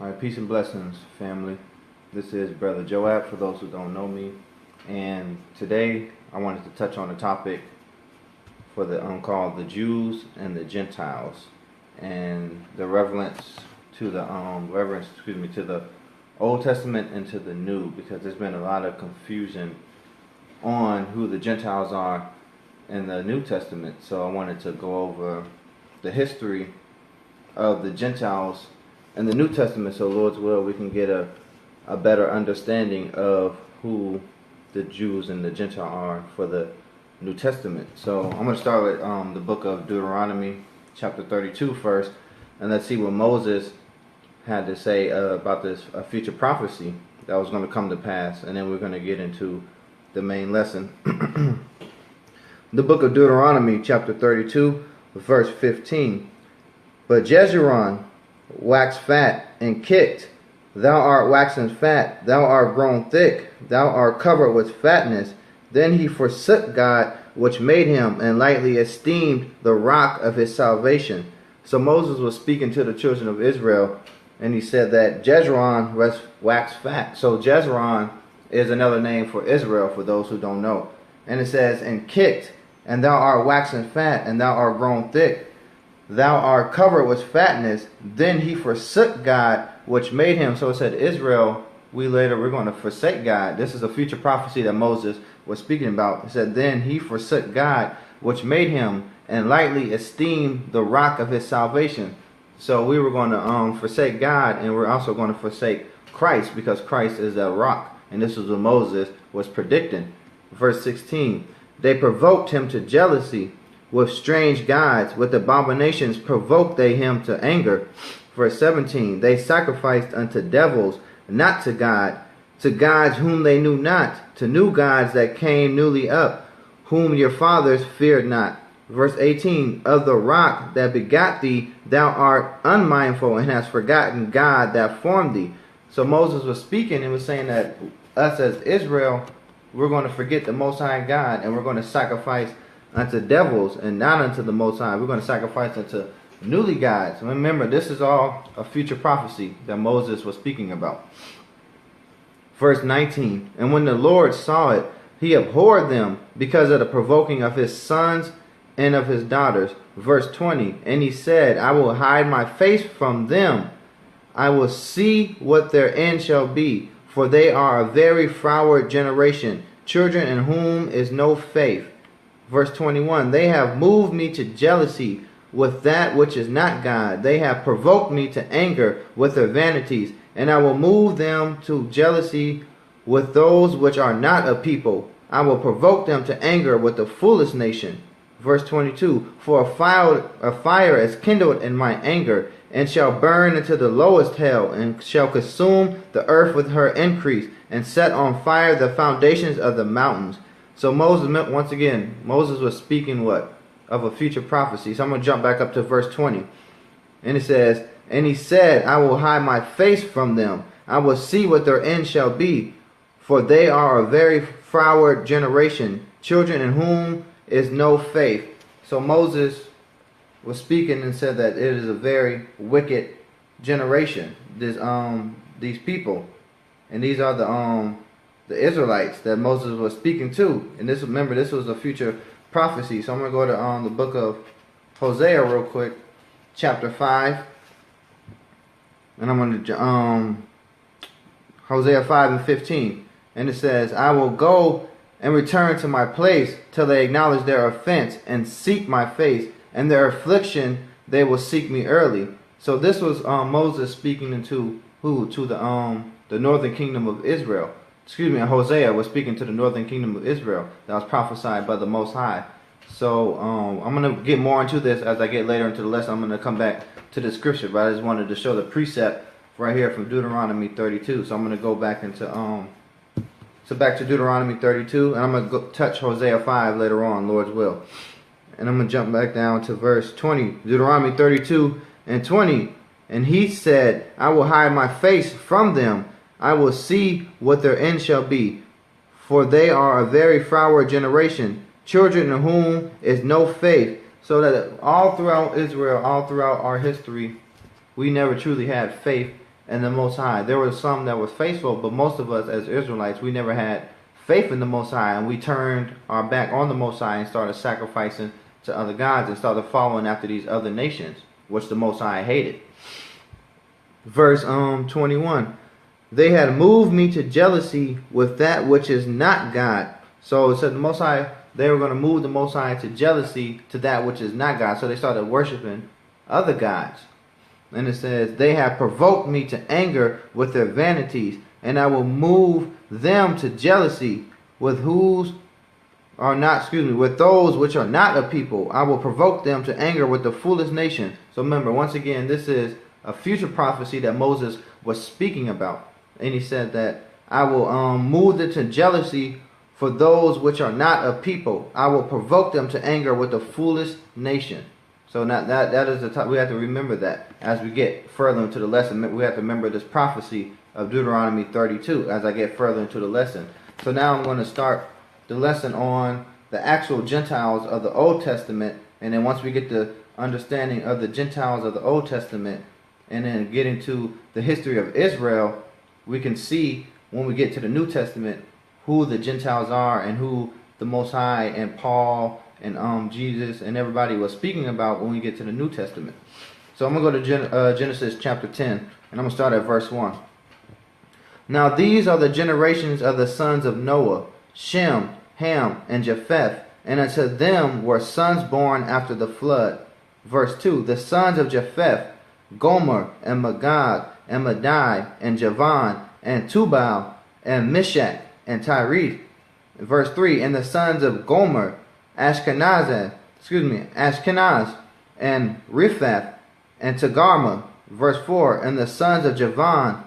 All right, peace and blessings, family. This is Brother Joab, for those who don't know me. And today I wanted to touch on a topic for the called the Jews and the Gentiles, and the reverence to the to the Old Testament and to the New, because there's been a lot of confusion on who the Gentiles are in the New Testament. So I wanted to go over the history of the Gentiles in the New Testament, so Lord's will we can get a better understanding of who the Jews and the Gentile are for the New Testament. So I'm going to start with the book of Deuteronomy chapter 32 first, and let's see what Moses had to say about this future prophecy that was going to come to pass, and then we're going to get into the main lesson. The book of Deuteronomy chapter 32 verse 15. But Jezreel waxed fat and kicked. Thou art waxen fat, thou art grown thick, thou art covered with fatness. Then he forsook God which made him, and lightly esteemed the rock of his salvation. So Moses was speaking to the children of Israel, and he said that Jezreel waxed fat. So Jezreel is another name for Israel, for those who don't know. And it says, and kicked, and thou art waxen fat, and thou art grown thick, thou art covered with fatness. Then he forsook God which made him. So it said Israel, we're going to forsake God. This is a future prophecy that Moses was speaking about. It said, then he forsook God which made him, and lightly esteemed the rock of his salvation. So we were going to forsake God, and we're also going to forsake Christ, because Christ is that rock. And this is what Moses was predicting. Verse 16, they provoked him to jealousy with strange gods, with abominations provoked they him to anger. Verse 17, they sacrificed unto devils, not to God, to gods whom they knew not, to new gods that came newly up, whom your fathers feared not. Verse 18, of the rock that begot thee, thou art unmindful, and hast forgotten God that formed thee. So Moses was speaking and was saying that us as Israel, we're going to forget the Most High God, and we're going to sacrifice unto devils and not unto the Most High. We're going to sacrifice unto newly gods. Remember, this is all a future prophecy that Moses was speaking about. Verse 19, and when the Lord saw it, he abhorred them because of the provoking of his sons and of his daughters. Verse 20, and he said, I will hide my face from them. I will see what their end shall be, for they are a very froward generation, children in whom is no faith. Verse 21, they have moved me to jealousy with that which is not God. They have provoked me to anger with their vanities, and I will move them to jealousy with those which are not a people. I will provoke them to anger with the foolish nation. Verse 22, for a fire is kindled in my anger, and shall burn into the lowest hell, and shall consume the earth with her increase, and set on fire the foundations of the mountains. So Moses, once again, Moses was speaking what? Of a future prophecy. So I'm going to jump back up to verse 20. And it says, and he said, I will hide my face from them. I will see what their end shall be. For they are a very froward generation, children in whom is no faith. So Moses was speaking and said that it is a very wicked generation. These people. And these are the Israelites that Moses was speaking to. And this, remember, this was a future prophecy. So I'm going to go to the book of Hosea real quick, chapter 5. And I'm going to Hosea 5 and 15. And it says, I will go and return to my place till they acknowledge their offense and seek my face, and their affliction they will seek me early. So this was Moses speaking into who? To the northern kingdom of Israel. Hosea was speaking to the northern kingdom of Israel that was prophesied by the Most High. So I'm going to get more into this as I get later into the lesson. I'm going to come back to the scripture, but I just wanted to show the precept right here from Deuteronomy 32. So I'm going to go back into back to Deuteronomy 32, and I'm going to touch Hosea 5 later on, Lord's will. And I'm going to jump back down to verse 20, Deuteronomy 32 and 20. And he said, I will hide my face from them. I will see what their end shall be. For they are a very froward generation, children in whom is no faith. So that all throughout Israel, all throughout our history, we never truly had faith in the Most High. There were some that was faithful, but most of us as Israelites, we never had faith in the Most High, and we turned our back on the Most High and started sacrificing to other gods and started following after these other nations, which the Most High hated. Verse 21. They had moved me to jealousy with that which is not God. So it said the Most High, they were going to move the Most High to jealousy to that which is not God. So they started worshiping other gods. And it says, they have provoked me to anger with their vanities, and I will move them to jealousy with with those which are not a people. I will provoke them to anger with the foolish nation. So remember, once again, this is a future prophecy that Moses was speaking about. And he said that I will move them to jealousy for those which are not a people. I will provoke them to anger with the foolish nation. So now that is the top. We have to remember that as we get further into the lesson. We have to remember this prophecy of Deuteronomy 32 as I get further into the lesson. So now I'm going to start the lesson on the actual Gentiles of the Old Testament. And then once we get the understanding of the Gentiles of the Old Testament and then get into the history of Israel, we can see when we get to the New Testament who the Gentiles are and who the Most High and Paul and Jesus and everybody was speaking about when we get to the New Testament. So I'm going to go to Genesis chapter 10, and I'm going to start at verse 1. Now these are the generations of the sons of Noah, Shem, Ham, and Japheth, and unto them were sons born after the flood. Verse 2, the sons of Japheth, Gomer, and Magog, and Madai, and Javan, and Tubal, and Meshach, and Tyrese. Verse 3, and the sons of Gomer, Ashkenaz, and Riphath, and Togarmah. Verse 4, and the sons of Javan,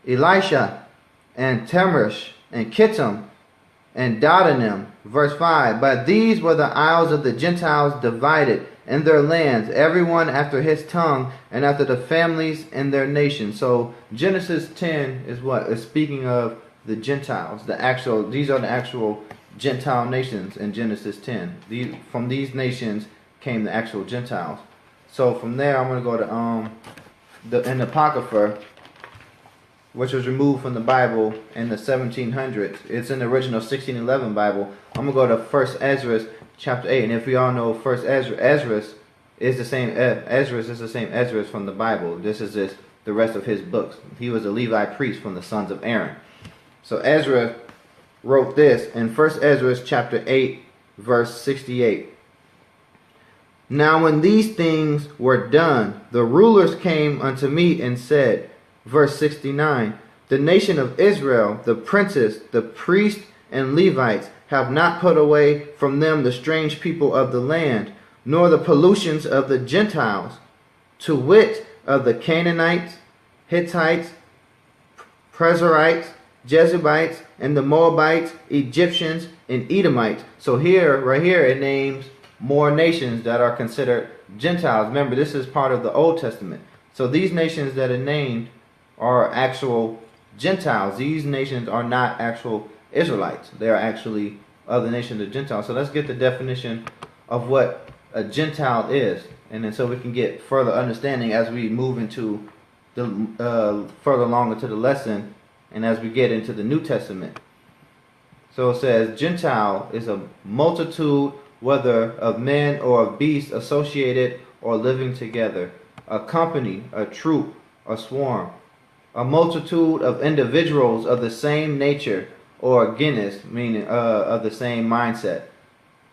Elisha, and Temresh, and Kittim, and Dodanim. Verse 5, but these were the isles of the Gentiles divided in their lands, everyone after his tongue, and after the families in their nations. So Genesis 10 is what? Is speaking of the Gentiles. These are the actual Gentile nations in Genesis 10. From these nations came the actual Gentiles. So from there, I'm going to go to the Apocrypha, which was removed from the Bible in the 1700s. It's in the original 1611 Bible. I'm going to go to 1 Ezra chapter 8. And if we all know 1 Ezra is the same Ezra from the Bible. This is the rest of his books. He was a Levite priest from the sons of Aaron. So Ezra wrote this in 1 Ezra chapter 8, verse 68. Now when these things were done, the rulers came unto me and said, verse 69, the nation of Israel, the princes, the priests, and Levites, have not put away from them the strange people of the land, nor the pollutions of the Gentiles, to wit, of the Canaanites, Hittites, Perizzites, Jebusites, and the Moabites, Egyptians, and Edomites. So right here, it names more nations that are considered Gentiles. Remember, this is part of the Old Testament. So these nations that are named are actual Gentiles. These nations are not actual Israelites. They are actually other nations of Gentiles. So let's get the definition of what a Gentile is, and then so we can get further understanding as we move into the further along into the lesson and as we get into the New Testament. So it says Gentile is a multitude, whether of men or of beasts, associated or living together, a company, a troop, a swarm, a multitude of individuals of the same nature, or a genus, meaning of the same mindset.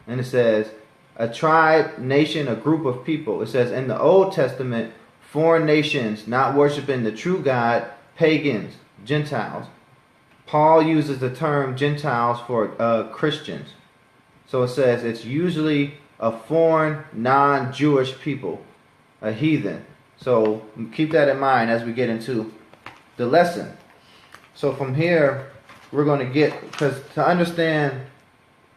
And it says a tribe, nation, a group of people. It says in the Old Testament, foreign nations not worshiping the true God, pagans, Gentiles. Paul uses the term Gentiles for Christians. So it says it's usually a foreign, non-Jewish people, a heathen. So keep that in mind as we get into the lesson. So from here, we're going to get, because to understand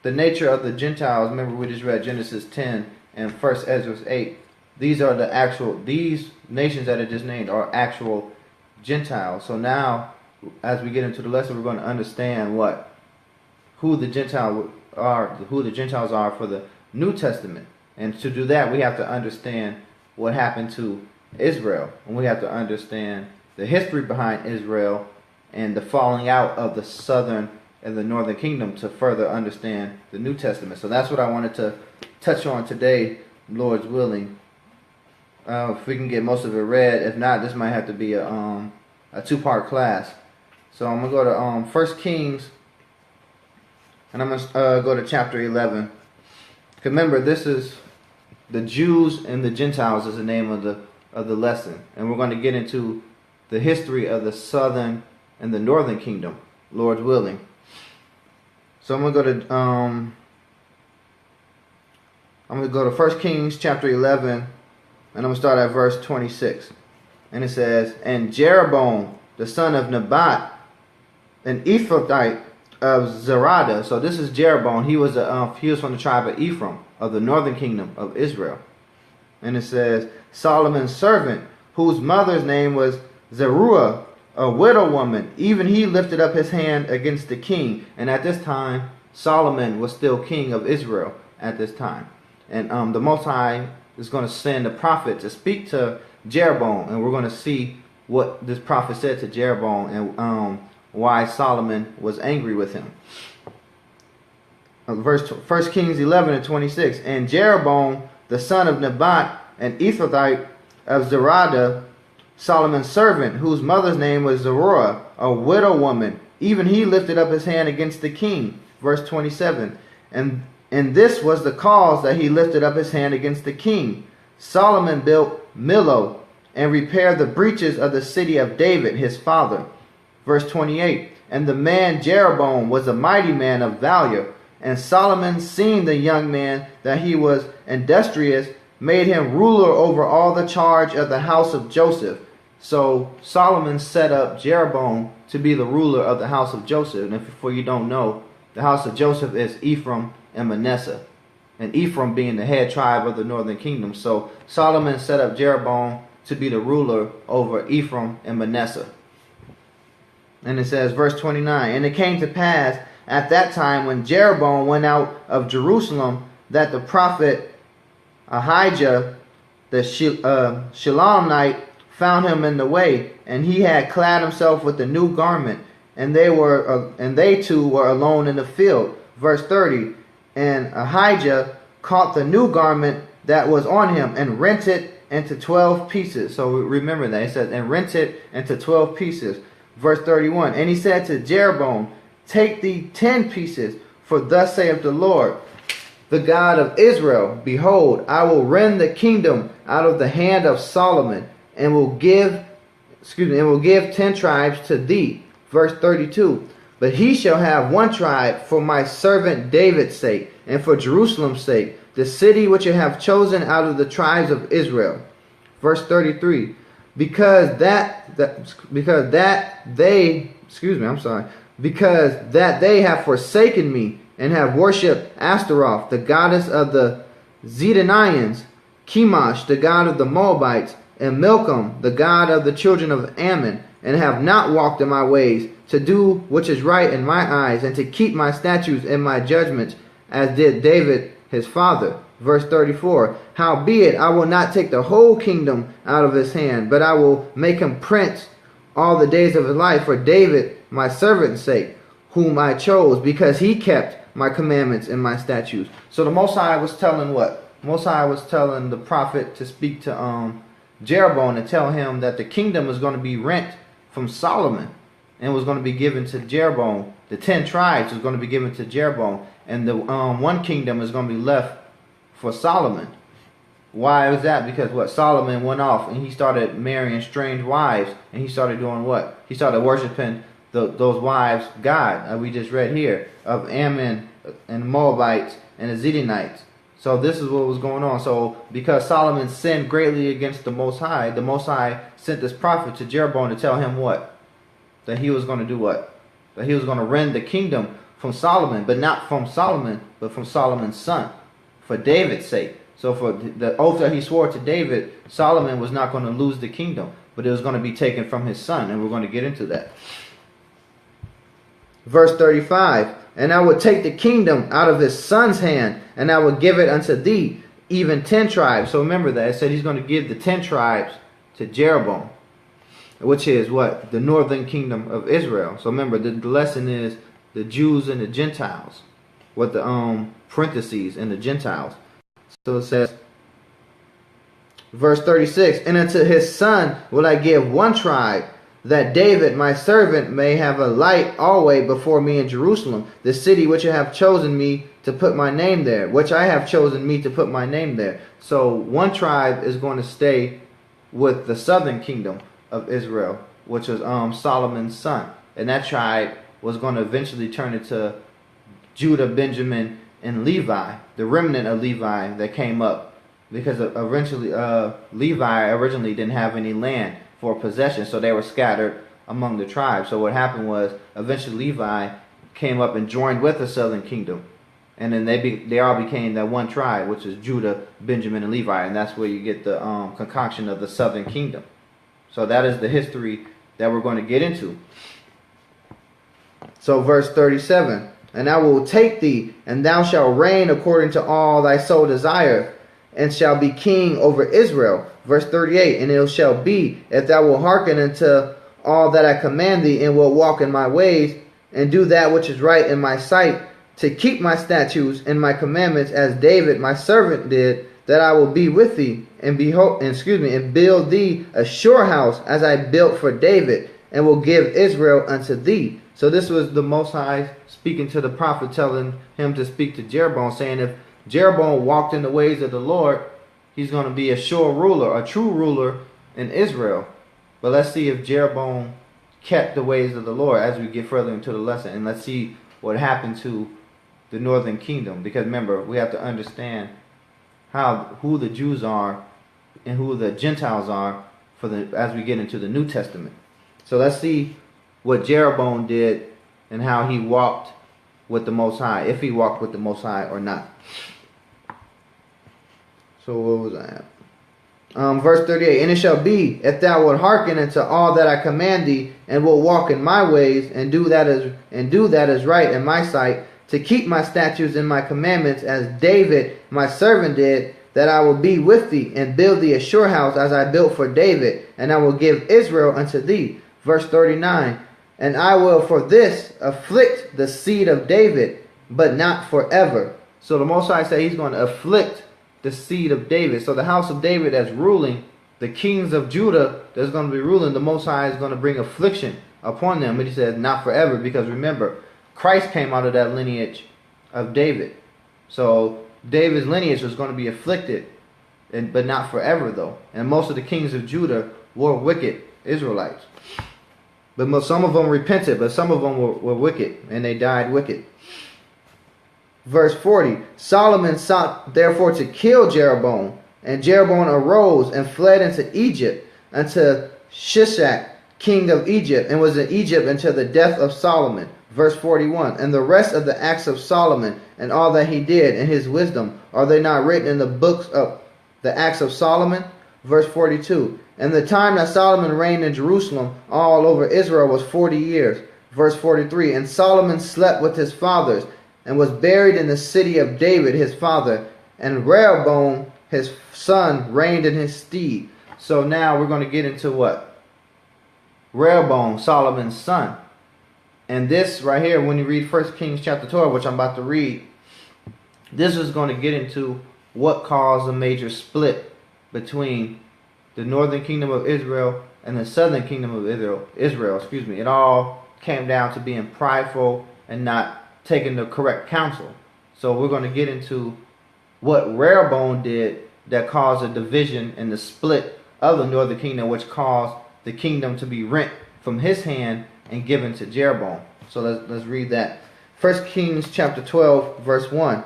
the nature of the Gentiles, remember we just read Genesis 10 and 1 Ezra 8. These nations that are just named are actual Gentiles. So now, as we get into the lesson, we're going to understand who the Gentiles are for the New Testament. And to do that, we have to understand what happened to Israel, and we have to understand the history behind Israel and the falling out of the southern and the northern kingdom to further understand the New Testament. So that's what I wanted to touch on today, Lord's willing. If we can get most of it read. If not, this might have to be a two-part class. So I'm going to go to 1 Kings, and I'm going to go to chapter 11. Remember, this is the Jews and the Gentiles is the name of the lesson. And we're going to get into the history of the southern and the northern kingdom, Lord's willing. So I'm going to go to 1 Kings chapter 11, and I'm going to start at verse 26. And it says, "And Jeroboam, the son of Nebat, an Ephrathite of Zerada." So this is Jeroboam. He was from the tribe of Ephraim, of the northern kingdom of Israel. And it says, "Solomon's servant, whose mother's name was Zeruiah, a widow woman, even he lifted up his hand against the king." And at this time, Solomon was still king of Israel at this time. And the Most High is going to send a prophet to speak to Jeroboam. And we're going to see what this prophet said to Jeroboam and why Solomon was angry with him. Verse 1 Kings 11 and 26. "And Jeroboam, the son of Nebat, an Ephrathite of Zerada, Solomon's servant, whose mother's name was Zeruiah, a widow woman, even he lifted up his hand against the king." Verse 27. And this was the cause that he lifted up his hand against the king. Solomon built Millo and repaired the breaches of the city of David, his father. Verse 28. "And the man Jeroboam was a mighty man of valor. And Solomon, seeing the young man that he was industrious, made him ruler over all the charge of the house of Joseph." So Solomon set up Jeroboam to be the ruler of the house of Joseph. And if for you don't know, the house of Joseph is Ephraim and Manasseh. And Ephraim being the head tribe of the northern kingdom. So Solomon set up Jeroboam to be the ruler over Ephraim and Manasseh. And it says, verse 29, "And it came to pass at that time when Jeroboam went out of Jerusalem that the prophet Ahijah the Shilonite found him in the way, and he had clad himself with a new garment, and they two were alone in the field." Verse 30, "And Ahijah caught the new garment that was on him and rent it into 12 pieces." So remember that. It says, "and rent it into 12 pieces." Verse 31, "And he said to Jeroboam, Take thee 10 pieces, for thus saith the Lord, the God of Israel, Behold, I will rend the kingdom out of the hand of Solomon, and will give 10 tribes to thee." Verse 32, "But he shall have one tribe for my servant David's sake, and for Jerusalem's sake, the city which I have chosen out of the tribes of Israel." Verse 33, because that they have forsaken me, and have worshipped Ashtaroth, the goddess of the Zidonians, Chemosh, the god of the Moabites, and Milcom, the god of the children of Ammon, and have not walked in my ways, to do which is right in my eyes, and to keep my statutes and my judgments, as did David his father. Verse 34, "Howbeit I will not take the whole kingdom out of his hand, but I will make him prince all the days of his life for David my servant's sake, whom I chose, because he kept my commandments and my statutes." So the Most High was telling what? Most High was telling the prophet to speak to Jeroboam and tell him that the kingdom is going to be rent from Solomon and was going to be given to Jeroboam. The 10 tribes was going to be given to Jeroboam, and the one kingdom is going to be left for Solomon. Why was that? Because what? Solomon went off and he started marrying strange wives, and he started doing what? He started worshiping those wives' God. We just read here of Ammon and the Moabites and the Zidonites. So this is what was going on. So because Solomon sinned greatly against the Most High sent this prophet to Jeroboam to tell him what? That he was going to do what? That he was going to rend the kingdom from Solomon, but not from Solomon, but from Solomon's son, for David's sake. So for the oath that he swore to David, Solomon was not going to lose the kingdom, but it was going to be taken from his son, and we're going to get into that. Verse 35, "And I will take the kingdom out of his son's hand, and I will give it unto thee, even 10 tribes. So remember that. It said he's going to give the 10 tribes to Jeroboam. which is what? The northern kingdom of Israel. So remember, the lesson is the Jews and the Gentiles, with the parentheses and the Gentiles. So it says, verse 36, and unto his son will I give one tribe, that David my servant may have a light always before me in Jerusalem, the city which I have chosen me to put my name there, which I have chosen me to put my name there. So one tribe is going to stay with the southern kingdom of Israel, which was Solomon's son. And that tribe was going to eventually turn into Judah, Benjamin, and Levi, the remnant of Levi that came up, because eventually Levi originally didn't have any land for possession, so they were scattered among the tribes. So what happened was eventually Levi came up and joined with the southern kingdom, and then they all became that one tribe, which is Judah, Benjamin, and Levi, and that's where you get the concoction of the southern kingdom. So that is the history that we're going to get into. So verse 37, and I will take thee, and thou shalt reign according to all thy soul desireth, and shall be king over Israel. Verse 38, and it shall be, if thou wilt hearken unto all that I command thee, and wilt walk in my ways, and do that which is right in my sight, to keep my statutes and my commandments, as David my servant did, that I will be with thee, and build thee a sure house, as I built for David, and will give Israel unto thee. So this was the Most High speaking to the prophet, telling him to speak to Jeroboam, saying if Jeroboam walked in the ways of the Lord, he's going to be a sure ruler, a true ruler in Israel. But let's see if Jeroboam kept the ways of the Lord as we get further into the lesson. And let's see what happened to the northern kingdom. Because remember, we have to understand who the Jews are and who the Gentiles are as we get into the New Testament. So let's see what Jeroboam did and how he walked with the Most High, if he walked with the Most High or not. So what was I at? Verse 38, and it shall be, if thou wilt hearken unto all that I command thee, and wilt walk in my ways, and do that is right in my sight, to keep my statutes and my commandments, as David my servant did, that I will be with thee, and build thee a sure house, as I built for David, and I will give Israel unto thee. Verse 39, and I will for this afflict the seed of David, but not forever. So the Most High said he's going to afflict the seed of David. So the house of David that's ruling, the kings of Judah that's going to be ruling, the Most High is going to bring affliction upon them. But he says not forever, because remember, Christ came out of that lineage of David. So David's lineage was going to be afflicted, but not forever though. And most of the kings of Judah were wicked Israelites. But some of them repented, but some of them were wicked, and they died wicked. Verse 40, Solomon sought therefore to kill Jeroboam, and Jeroboam arose and fled into Egypt, unto Shishak, king of Egypt, and was in Egypt until the death of Solomon. Verse 41, and the rest of the acts of Solomon, and all that he did, and his wisdom, are they not written in the books of the acts of Solomon? Verse 42, and the time that Solomon reigned in Jerusalem all over Israel was 40 years. Verse 43, and Solomon slept with his fathers, and was buried in the city of David his father, and Rehoboam his son reigned in his stead. So now we're going to get into what? Rehoboam, Solomon's son. And this right here, when you read 1 Kings chapter 12, which I'm about to read, this is going to get into what caused a major split between the northern kingdom of Israel and the southern kingdom of Israel. It all came down to being prideful and not taking the correct counsel. So we're going to get into what Rehoboam did that caused a division and the split of the northern kingdom, which caused the kingdom to be rent from his hand and given to Jeroboam. So let's read that. 1 Kings chapter 12, verse 1.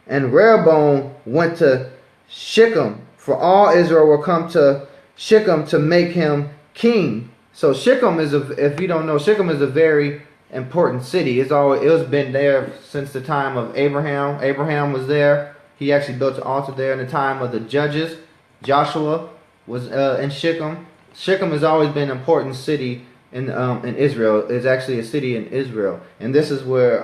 And Rehoboam went to Shechem, for all Israel will come to Shechem to make him king. So Shechem is, if you don't know, Shechem is a very important city. It was been there since the time of Abraham. Abraham was there. He actually built an altar there in the time of the judges. Joshua was in Shechem. Shechem has always been an important city in Israel. It's actually a city in Israel, and this is where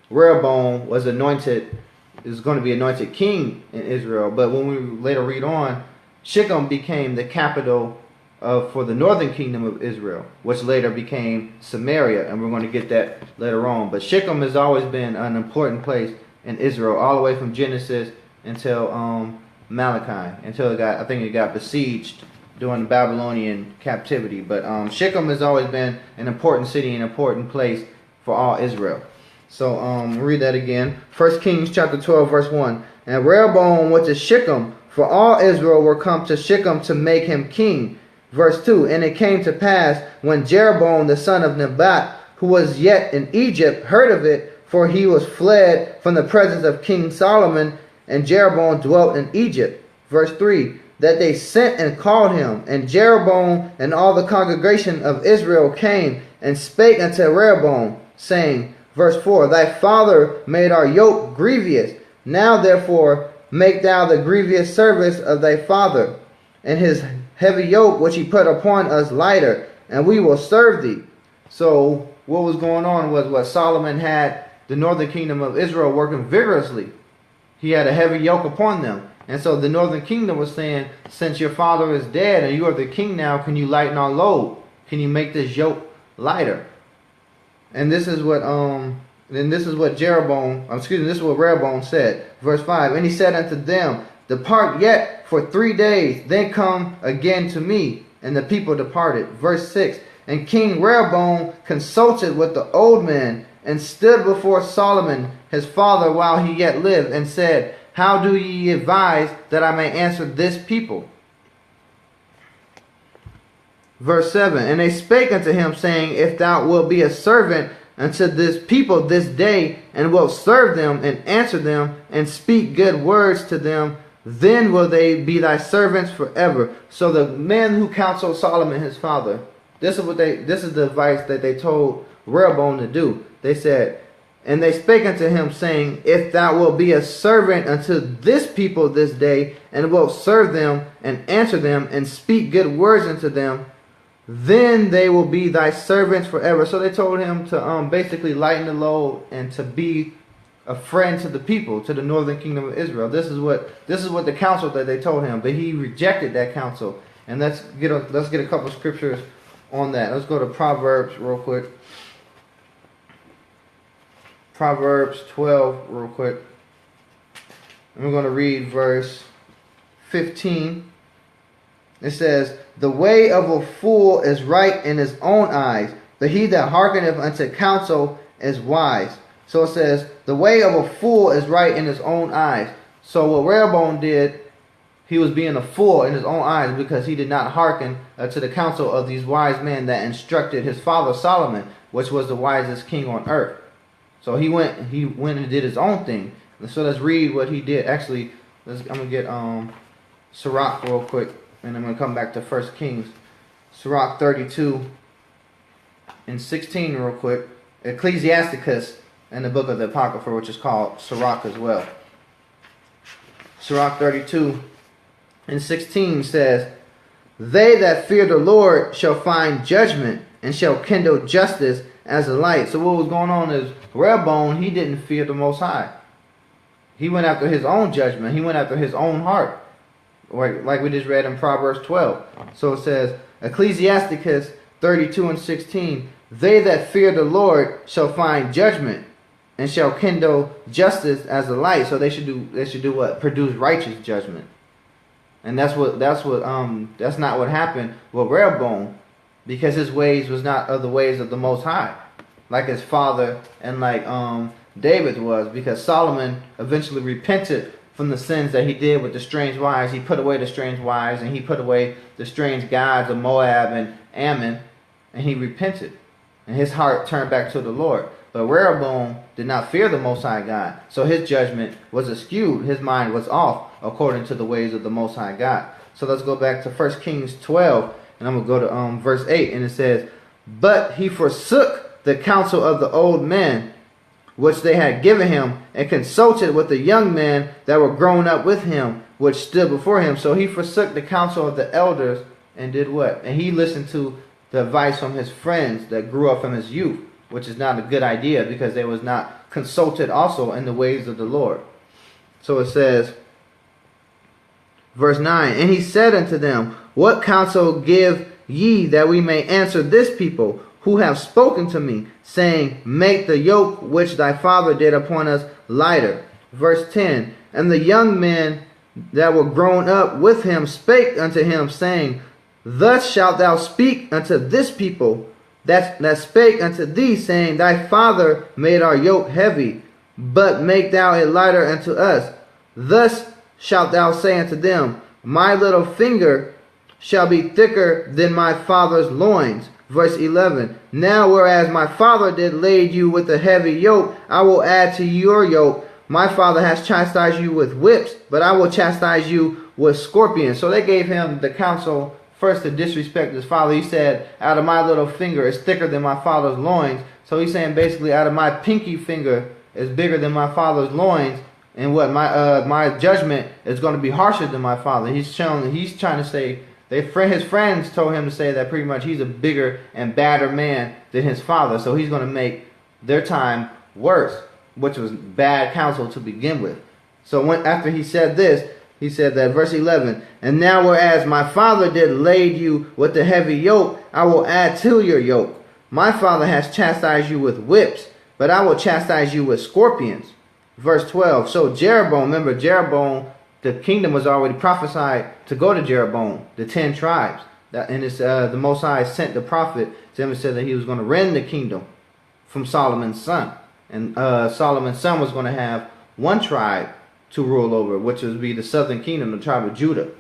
Rehoboam was anointed. Is going to be anointed king in Israel. But when we later read on, Shechem became the capital for the northern kingdom of Israel, which later became Samaria, and we're going to get that later on. But Shechem has always been an important place in Israel, all the way from Genesis until Malachi, until I think it got besieged during the Babylonian captivity. But Shechem has always been an important city, an important place for all Israel. So read that again. 1 Kings chapter 12, verse 1. And Rehoboam went to Shechem, for all Israel were come to Shechem to make him king. Verse 2, and it came to pass, when Jeroboam the son of Nebat, who was yet in Egypt, heard of it, for he was fled from the presence of King Solomon, and Jeroboam dwelt in Egypt. Verse 3, that they sent and called him, and Jeroboam and all the congregation of Israel came and spake unto Rehoboam, saying, verse 4, thy father made our yoke grievous. Now therefore make thou the grievous service of thy father, and his heavy yoke which he put upon us lighter, and we will serve thee. So what was going on was what Solomon had the northern kingdom of Israel working vigorously. He had a heavy yoke upon them. And so the northern kingdom was saying, since your father is dead and you are the king now, can you lighten our load? Can you make this yoke lighter? And this is what this is what Rehoboam said. Verse 5, and he said unto them, depart yet for 3 days, then come again to me. And the people departed. Verse 6, and King Rehoboam consulted with the old men, and stood before Solomon his father while he yet lived, and said, how do ye advise that I may answer this people? Verse 7, and they spake unto him, saying, if thou wilt be a servant unto this people this day, and wilt serve them, and answer them, and speak good words to them, then will they be thy servants forever. So the men who counseled Solomon his father, this is the advice that they told Rehoboam to do. They said, and they spake unto him, saying, if thou wilt be a servant unto this people this day, and wilt serve them, and answer them, and speak good words unto them, then they will be thy servants forever. So they told him to basically lighten the load and to be a friend to the people, to the northern kingdom of Israel. This is what the counsel that they told him, but he rejected that counsel. And let's get a couple scriptures on that. Let's go to Proverbs real quick. Proverbs 12 real quick. And we're going to read verse 15. It says, the way of a fool is right in his own eyes, but he that hearkeneth unto counsel is wise. So it says, the way of a fool is right in his own eyes. So what Rehoboam did, he was being a fool in his own eyes because he did not hearken to the counsel of these wise men that instructed his father Solomon, which was the wisest king on earth. So he went and did his own thing. So let's read what he did. Actually, I'm going to get Sirach real quick, and I'm going to come back to 1 Kings. Sirach 32 and 16 real quick. Ecclesiasticus in the book of the Apocrypha, which is called Sirach as well. Sirach 32 and 16 says, they that fear the Lord shall find judgment, and shall kindle justice as a light. So what was going on is Rehoboam, he didn't fear the Most High. He went after his own judgment. He went after his own heart. Like we just read in Proverbs 12. So it says, Ecclesiasticus 32 and 16, they that fear the Lord shall find judgment, and shall kindle justice as a light. So they should do what? Produce righteous judgment. And that's not what happened with Rehoboam, because his ways was not of the ways of the Most High, like his father and like David was, because Solomon eventually repented from the sins that he did with the strange wives. He put away the strange wives, and he put away the strange gods of Moab and Ammon, and he repented, and his heart turned back to the Lord. But Rehoboam did not fear the Most High God, so his judgment was askewed. His mind was off according to the ways of the Most High God. So let's go back to 1 Kings 12, and I'm going to go to verse 8, and it says, but he forsook the counsel of the old men, which they had given him, and consulted with the young men that were grown up with him, which stood before him. So he forsook the counsel of the elders, and did what? And he listened to the advice from his friends that grew up from his youth, which is not a good idea, because they was not consulted also in the ways of the Lord. So it says, verse 9, and he said unto them, What counsel give ye that we may answer this people who have spoken to me, saying, make the yoke which thy father did upon us lighter? Verse 10, and the young men that were grown up with him spake unto him, saying, thus shalt thou speak unto this people that spake unto thee, saying, thy father made our yoke heavy, but make thou it lighter unto us. Thus shalt thou say unto them, my little finger shall be thicker than my father's loins. Verse 11, now whereas my father did lade you with a heavy yoke, I will add to your yoke. My father has chastised you with whips, but I will chastise you with scorpions. So they gave him the counsel first to disrespect his father. He said, out of my little finger is thicker than my father's loins. So he's saying basically out of my pinky finger is bigger than my father's loins. And what my judgment is going to be harsher than my father. He's trying to say, his friends told him to say that pretty much he's a bigger and badder man than his father. So he's going to make their time worse, which was bad counsel to begin with. So after he said this, he said that verse 11, and now whereas my father did lade you with the heavy yoke, I will add to your yoke. My father has chastised you with whips, but I will chastise you with scorpions. Verse 12, so Jeroboam, remember Jeroboam, the kingdom was already prophesied to go to Jeroboam, the 10 tribes. And it's, the Most High sent the prophet to him and said that he was going to rend the kingdom from Solomon's son. And Solomon's son was going to have one tribe to rule over, which would be the southern kingdom, the tribe of Judah.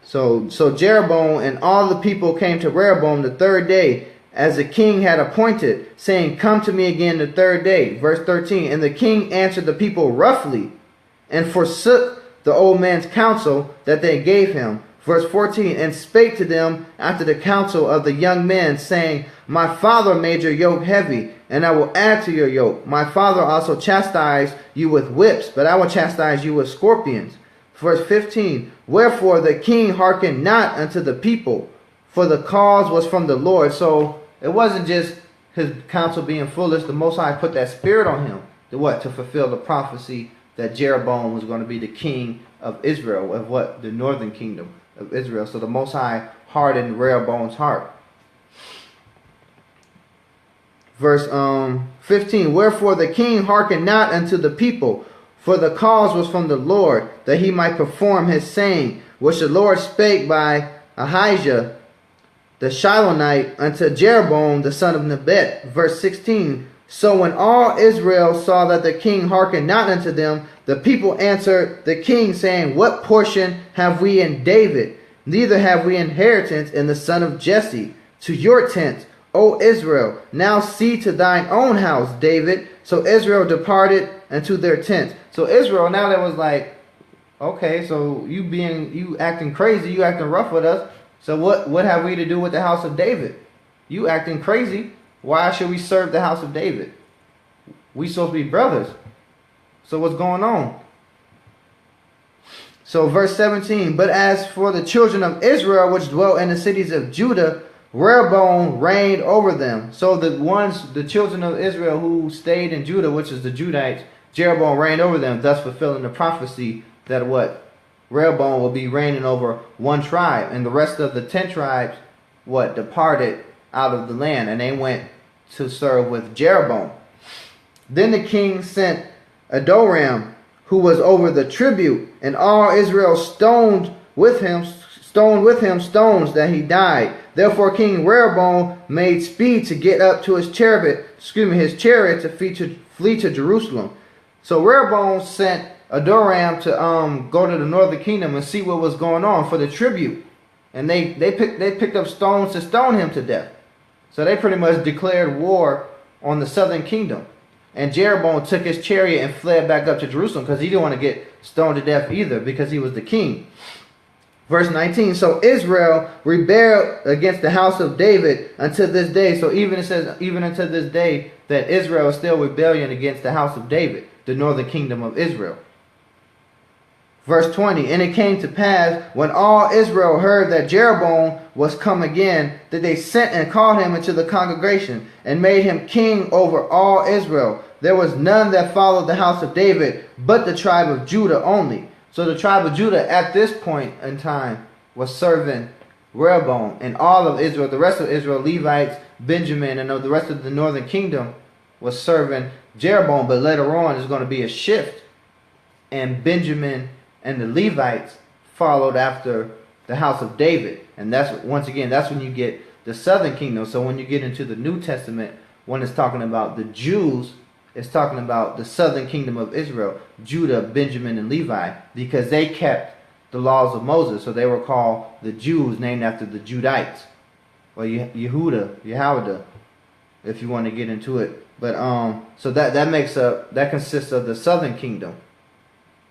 So Jeroboam and all the people came to Rehoboam the third day, as the king had appointed, saying, come to me again the third day. Verse 13, and the king answered the people roughly, and forsook the old man's counsel that they gave him. Verse 14, and spake to them after the counsel of the young men, saying, my father made your yoke heavy, and I will add to your yoke. My father also chastised you with whips, but I will chastise you with scorpions. Verse 15, wherefore the king hearkened not unto the people, for the cause was from the Lord. So it wasn't just his counsel being foolish. The Most High put that spirit on him to fulfill the prophecy that Jeroboam was going to be the king of Israel, of the northern kingdom of Israel. So the Most High hardened Rehoboam's heart. Verse 15, wherefore the king hearkened not unto the people, for the cause was from the Lord, that he might perform his saying, which the Lord spake by Ahijah the Shilonite unto Jeroboam the son of Nebat. Verse 16, so when all Israel saw that the king hearkened not unto them, the people answered the king, saying, what portion have we in David? Neither have we inheritance in the son of Jesse. To your tent, O Israel, now see to thine own house, David. So Israel departed into their tents. So Israel, now that was like, okay, so you acting crazy, you acting rough with us. So what have we to do with the house of David? You acting crazy. Why should we serve the house of David? We supposed to be brothers. So what's going on? So verse 17, but as for the children of Israel which dwell in the cities of Judah, Rehoboam reigned over them. So the children of Israel who stayed in Judah, which is the Judites, Jeroboam reigned over them, thus fulfilling the prophecy that Rehoboam will be reigning over one tribe, and the rest of the 10 tribes departed out of the land, and they went to serve with Jeroboam. Then the king sent Adoram, who was over the tribute, and all Israel stoned with him stones that he died. Therefore King Rehoboam made speed to get up to his chariot to flee to Jerusalem. So Rehoboam sent Adoram to go to the northern kingdom and see what was going on for the tribute. And they picked up stones to stone him to death. So they pretty much declared war on the southern kingdom. And Jeroboam took his chariot and fled back up to Jerusalem because he didn't want to get stoned to death either because he was the king. Verse 19, so Israel rebelled against the house of David until this day. So it says even until this day that Israel is still rebellion against the house of David, the northern kingdom of Israel. Verse 20, and it came to pass when all Israel heard that Jeroboam was come again, that they sent and called him into the congregation and made him king over all Israel. There was none that followed the house of David, but the tribe of Judah only. So the tribe of Judah at this point in time was serving Rehoboam, and all of Israel, the rest of Israel, Levites, Benjamin, and the rest of the northern kingdom was serving Jeroboam. But later on, there's going to be a shift, and Benjamin and the Levites followed after the house of David. And that's, once again, that's when you get the southern kingdom. So when you get into the New Testament, when it's talking about the Jews, it's talking about the southern kingdom of Israel, Judah, Benjamin, and Levi, because they kept the laws of Moses. So they were called the Jews, named after the Judites, or Yehuda, if you want to get into it. But so that consists of the southern kingdom,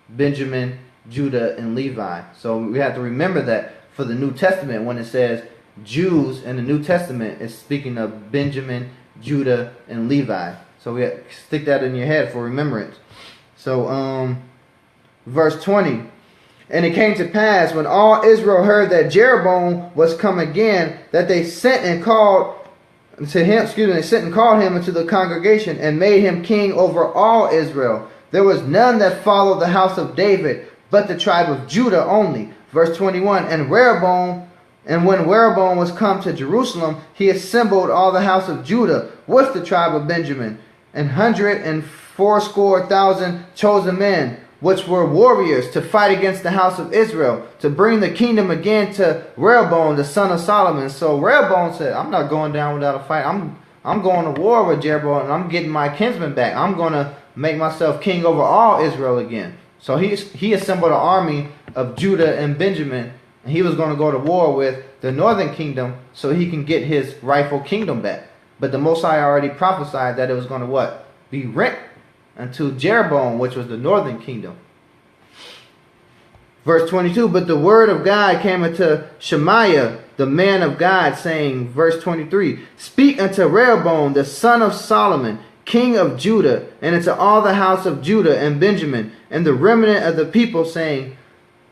Benjamin, Judah, and Levi. So we have to remember that for the New Testament, when it says Jews in the New Testament, it's speaking of Benjamin, Judah, and Levi. So we have to stick that in your head for remembrance. So verse 20. And it came to pass, when all Israel heard that Jeroboam was come again, that they sent and called to him, they sent and called him into the congregation, and made him king over all Israel. There was none that followed the house of David, but the tribe of Judah only. Verse 21. And when Rehoboam was come to Jerusalem, he assembled all the house of Judah with the tribe of Benjamin, 180,000 chosen men, which were warriors, to fight against the house of Israel, to bring the kingdom again to Rehoboam, the son of Solomon. So Rehoboam said, I'm not going down without a fight. I'm going to war with Jeroboam, and I'm getting my kinsmen back. I'm going to make myself king over all Israel again. So he assembled an army of Judah and Benjamin, and he was going to go to war with the northern kingdom so he can get his rightful kingdom back. But the Most High already prophesied that it was going to what? Be rent unto Jeroboam, which was the northern kingdom. Verse 22, but the word of God came unto Shemaiah, the man of God, saying, verse 23, speak unto Rehoboam, the son of Solomon, king of Judah, and unto all the house of Judah and Benjamin, and the remnant of the people, saying,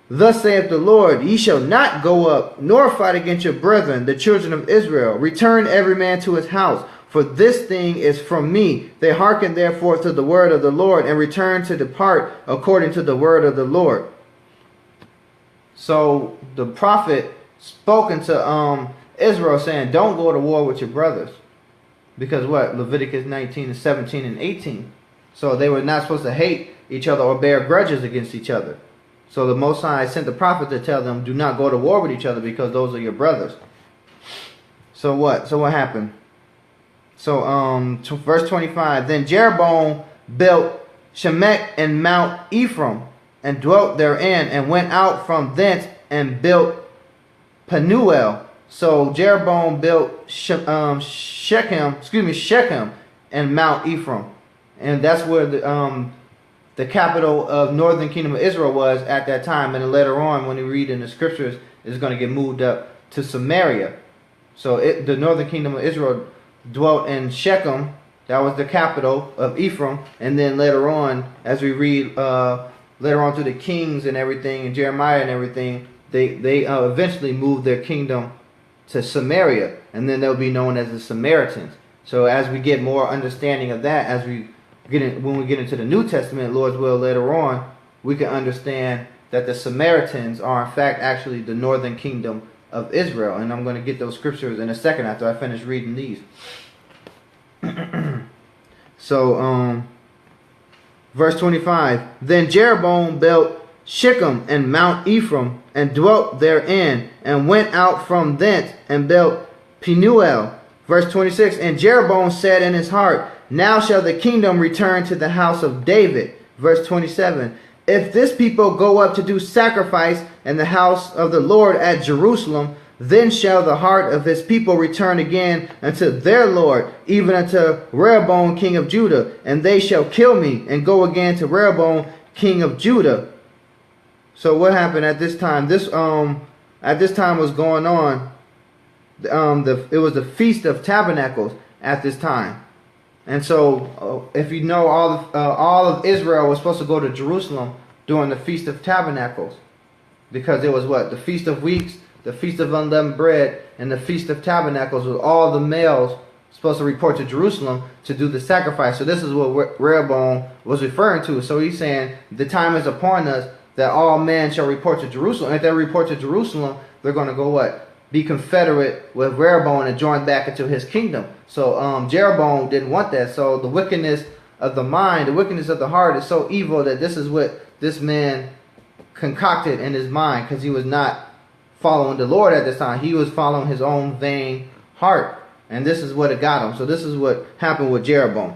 thus saith the Lord, ye shall not go up, nor fight against your brethren, the children of Israel. Return every man to his house. For this thing is from me. They hearken therefore to the word of the Lord, and return to depart according to the word of the Lord. So the prophet spoke to Israel, saying, don't go to war with your brothers. Because what? Leviticus 19 and 17 and 18. So they were not supposed to hate each other or bear grudges against each other. So the Most High sent the prophet to tell them, do not go to war with each other, because those are your brothers. So what? So what happened? So verse 25, then Jeroboam built Shemek and Mount Ephraim, and dwelt therein, and went out from thence and built Penuel. So Jeroboam built Shechem and Mount Ephraim, and that's where the capital of northern kingdom of Israel was at that time. And then later on, when you read in the scriptures, it's going to get moved up to Samaria. So the northern kingdom of Israel dwelt in Shechem. That was the capital of Ephraim. And then later on, as we read later on through the kings and everything, and Jeremiah and everythting, they eventually moved their kingdom to Samaria, and then they'll be known as the Samaritans. So as we get more understanding of that, as we when we get into the New Testament, Lord's will, later on, we can understand that the Samaritans are in fact actually the northern kingdom of Israel. And I'm going to get those scriptures in a second after I finish reading these. So verse 25, then Jeroboam built Shechem and Mount Ephraim, and dwelt therein, and went out from thence and built Penuel. Verse 26, and Jeroboam said in his heart, now shall the kingdom return to the house of David. Verse 27, if this people go up to do sacrifice in the house of the Lord at Jerusalem, then shall the heart of his people return again unto their Lord, even unto Rehoboam king of Judah, and they shall kill me, and go again to Rehoboam king of Judah. So what happened at this time? At this time was going on. It was the Feast of Tabernacles at this time, and so if you know, all of Israel was supposed to go to Jerusalem during the Feast of Tabernacles, because it was what? The Feast of Weeks, the Feast of Unleavened Bread, and the Feast of Tabernacles, with all the males supposed to report to Jerusalem to do the sacrifice. So this is what Rehoboam was referring to. So he's saying the time is upon us that all men shall report to Jerusalem. And if they report to Jerusalem, they're going to go what? Be confederate with Rehoboam and join back into his kingdom. So Jeroboam didn't want that. So the wickedness of the mind, the wickedness of the heart is so evil that this is what this man concocted in his mind, because he was not following the Lord at this time. He was following his own vain heart. And this is what it got him. So this is what happened with Jeroboam.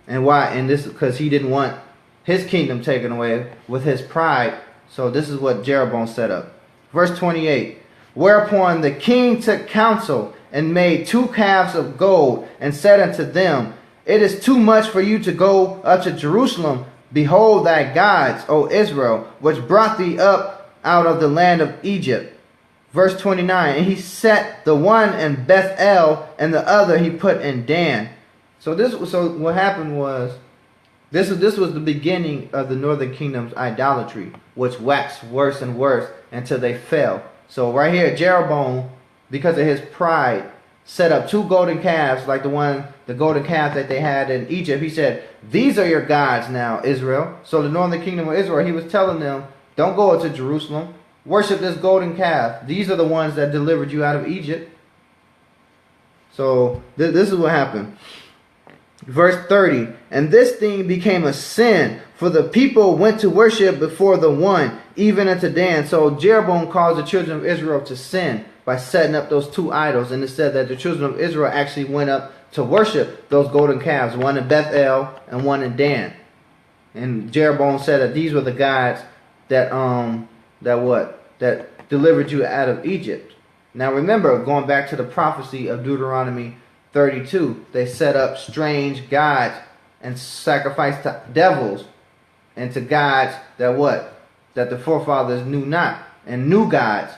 And why? And this because he didn't want his kingdom taken away with his pride. So this is what Jeroboam set up. Verse 28. Whereupon the king took counsel and made 2 calves of gold and said unto them, It is too much for you to go up to Jerusalem. Behold thy gods, O Israel, which brought thee up out of the land of Egypt. Verse 29. And he set the one in Bethel, and the other he put in Dan. So what happened was, this was the beginning of the northern kingdom's idolatry, which waxed worse and worse until they fell. So right here, Jeroboam, because of his pride, set up 2 golden calves, like the golden calf that they had in Egypt. He said, These are your gods now, Israel. So the northern kingdom of Israel, he was telling them, don't go up to Jerusalem. Worship this golden calf. These are the ones that delivered you out of Egypt. So this is what happened. Verse 30. And this thing became a sin, for the people went to worship before the one, even unto Dan. So Jeroboam caused the children of Israel to sin by setting up those 2 idols. And it said that the children of Israel actually went up to worship those golden calves, one in Bethel and one in Dan. And Jeroboam said that these were the gods that delivered you out of Egypt. Now remember, going back to the prophecy of Deuteronomy 32, they set up strange gods and sacrificed to devils and to gods that the forefathers knew not, and new gods.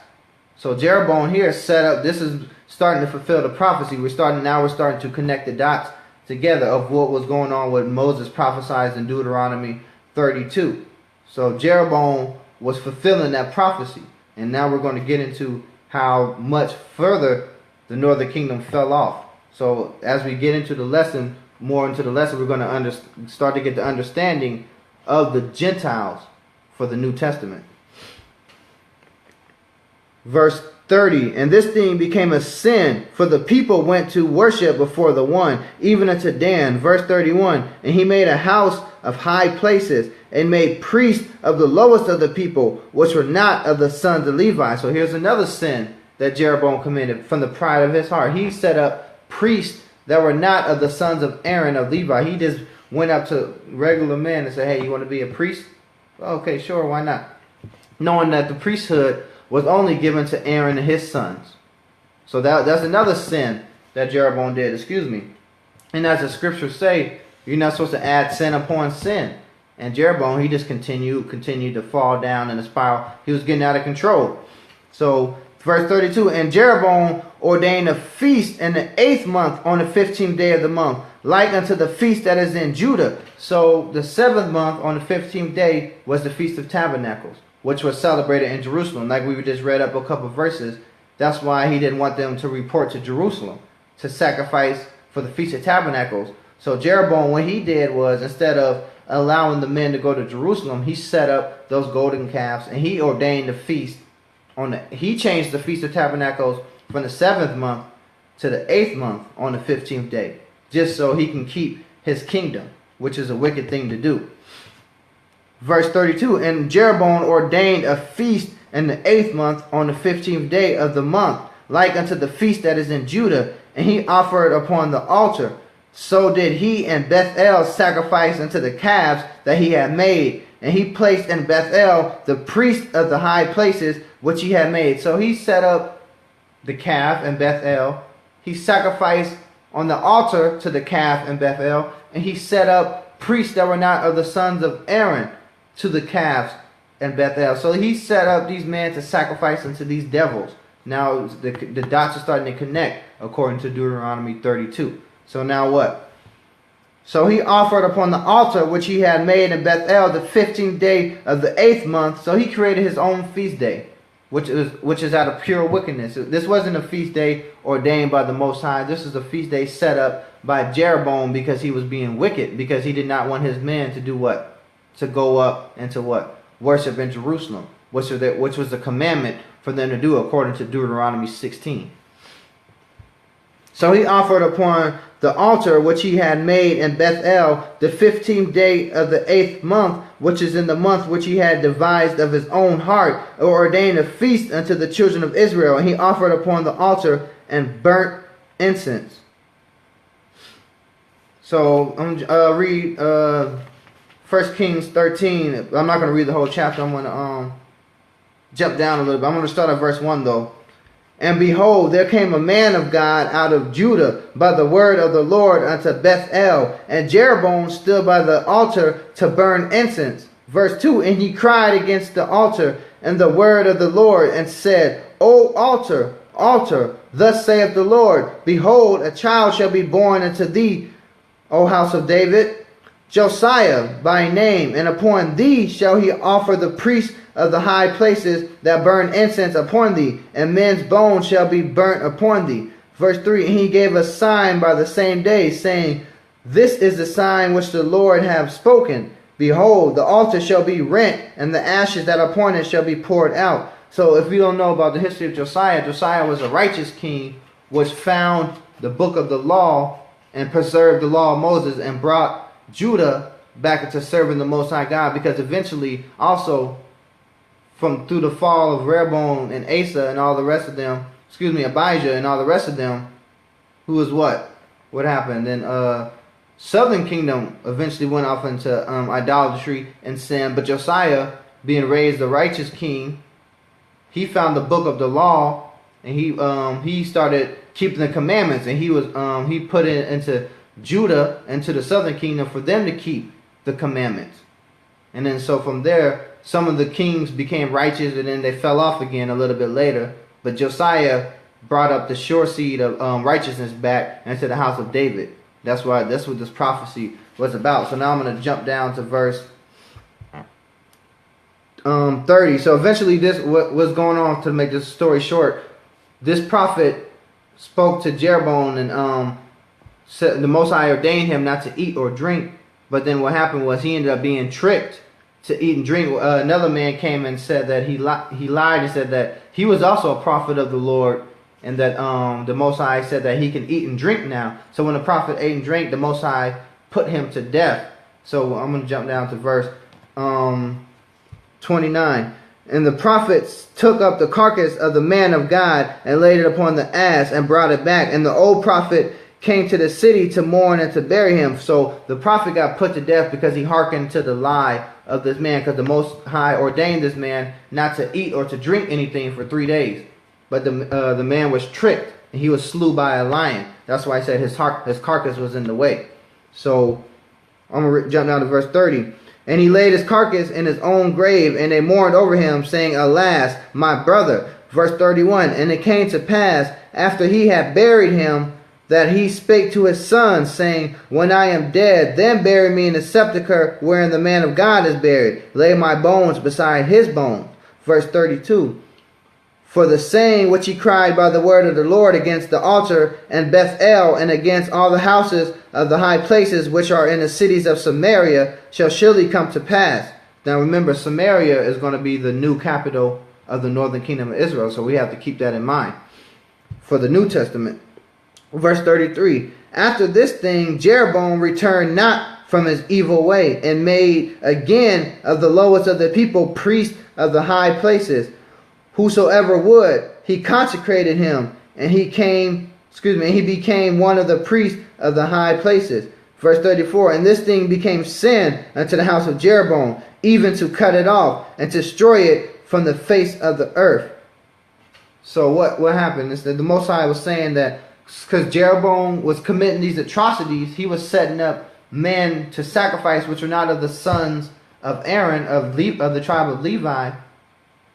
So Jeroboam here set up, this is starting to fulfill the prophecy. We're starting to connect the dots together of what was going on with Moses prophesied in Deuteronomy 32. So Jeroboam was fulfilling that prophecy. And now we're going to get into how much further the northern kingdom fell off. So as we get into the lesson, we're going to start to get the understanding of the Gentiles for the New Testament. Verse 30. And this thing became a sin, for the people went to worship before the one, even unto Dan. Verse 31. And he made a house of high places, and made priests of the lowest of the people, which were not of the sons of Levi. So here's another sin that Jeroboam committed from the pride of his heart. He set up priests that were not of the sons of Aaron of Levi. He just went up to regular men and said, Hey, you want to be a priest? Okay, sure, why not? Knowing that the priesthood was only given to Aaron and his sons. So that's another sin that Jeroboam did, And as the scriptures say, you're not supposed to add sin upon sin. And Jeroboam, he just continued to fall down in a spiral. He was getting out of control. So verse 32, and Jeroboam ordained a feast in the 8th month on the 15th day of the month, like unto the feast that is in Judah. So the 7th month on the 15th day was the Feast of Tabernacles, which was celebrated in Jerusalem. Like we just read up a couple of verses. That's why he didn't want them to report to Jerusalem to sacrifice for the Feast of Tabernacles. So Jeroboam, what he did was, instead of allowing the men to go to Jerusalem, he set up those golden calves, and he ordained the feast he changed the Feast of Tabernacles from the 7th month to the 8th month on the 15th day, just so he can keep his kingdom, which is a wicked thing to do. Verse 32, and Jeroboam ordained a feast in the 8th month on the 15th day of the month, like unto the feast that is in Judah, and he offered upon the altar. So did he in Bethel sacrifice unto the calves that he had made. And he placed in Bethel the priest of the high places which he had made. So he set up the calf in Bethel. He sacrificed on the altar to the calf in Bethel. And he set up priests that were not of the sons of Aaron to the calves in Bethel. So he set up these men to sacrifice unto these devils. Now the dots are starting to connect according to Deuteronomy 32. So now what? So he offered upon the altar which he had made in Bethel the 15th day of the 8th month. So he created his own feast day, which is out of pure wickedness. This wasn't a feast day ordained by the Most High. This is a feast day set up by Jeroboam because he was being wicked, because he did not want his men to do what? To go up and to what? worship in Jerusalem, which was the commandment for them to do according to Deuteronomy 16. So he offered upon the altar which he had made in Bethel the 15th day of the 8th month, which is in the month which he had devised of his own heart, or ordained a feast unto the children of Israel. And he offered upon the altar and burnt incense. So read 1 Kings 13. I'm not going to read the whole chapter. I'm going to jump down a little bit. I'm going to start at verse 1 though. And behold, there came a man of God out of Judah by the word of the Lord unto Bethel, and Jeroboam stood by the altar to burn incense. Verse 2, and he cried against the altar and the word of the Lord, and said, O altar, altar, thus saith the Lord, behold, a child shall be born unto thee, O house of David, Josiah by name, and upon thee shall he offer the priest of the high places that burn incense upon thee, and men's bones shall be burnt upon thee. Verse 3, and he gave a sign by the same day, saying, this is the sign which the Lord hath spoken. Behold, the altar shall be rent, and the ashes that are upon it shall be poured out. So if you don't know about the history of Josiah, Josiah was a righteous king, which found the book of the law and preserved the law of Moses and brought Judah back into serving the Most High God, because eventually also through the fall of Rehoboam and Asa and all the rest of them, Abijah and all the rest of them, who was what happened? Then southern kingdom eventually went off into idolatry and sin, but Josiah, being raised a righteous king, he found the book of the law, and he started keeping the commandments, and he put it into Judah, into the southern kingdom, for them to keep the commandments. And then so from there, some of the kings became righteous, and then they fell off again a little bit later. But Josiah brought up the sure seed of righteousness back into the house of David. That's what this prophecy was about. So now I'm going to jump down to verse 30. So eventually, what was going on, to make this story short, this prophet spoke to Jeroboam, and said the Most High ordained him not to eat or drink. But then what happened was he ended up being tricked to eat and drink. Another man came and said that he lied and said that he was also a prophet of the Lord, and that the Most High said that he can eat and drink now. So when the prophet ate and drank, the Most High put him to death. So I'm going to jump down to verse 29. And the prophets took up the carcass of the man of God and laid it upon the ass and brought it back. And the old prophet came to the city to mourn and to bury him. So the prophet got put to death because he hearkened to the lie of this man, because the Most High ordained this man not to eat or to drink anything for 3 days. But the man was tricked, and he was slew by a lion. That's why I said his carcass was in the way. So I'm going to jump down to verse 30. And he laid his carcass in his own grave, and they mourned over him, saying, alas, my brother. Verse 31. And it came to pass, after he had buried him, that he spake to his sons, saying, when I am dead, then bury me in the sepulchre wherein the man of God is buried. Lay my bones beside his bones. Verse 32. For the saying which he cried by the word of the Lord against the altar and Bethel, and against all the houses of the high places which are in the cities of Samaria, shall surely come to pass. Now remember, Samaria is going to be the new capital of the northern kingdom of Israel, so we have to keep that in mind for the New Testament. Verse 33. After this thing, Jeroboam returned not from his evil way, and made again of the lowest of the people priests of the high places. Whosoever would, he consecrated him, and he became one of the priests of the high places. Verse 34. And this thing became sin unto the house of Jeroboam, even to cut it off and to destroy it from the face of the earth. So what happened is that the Most High was saying that because Jeroboam was committing these atrocities, he was setting up men to sacrifice which were not of the sons of Aaron, of the tribe of Levi.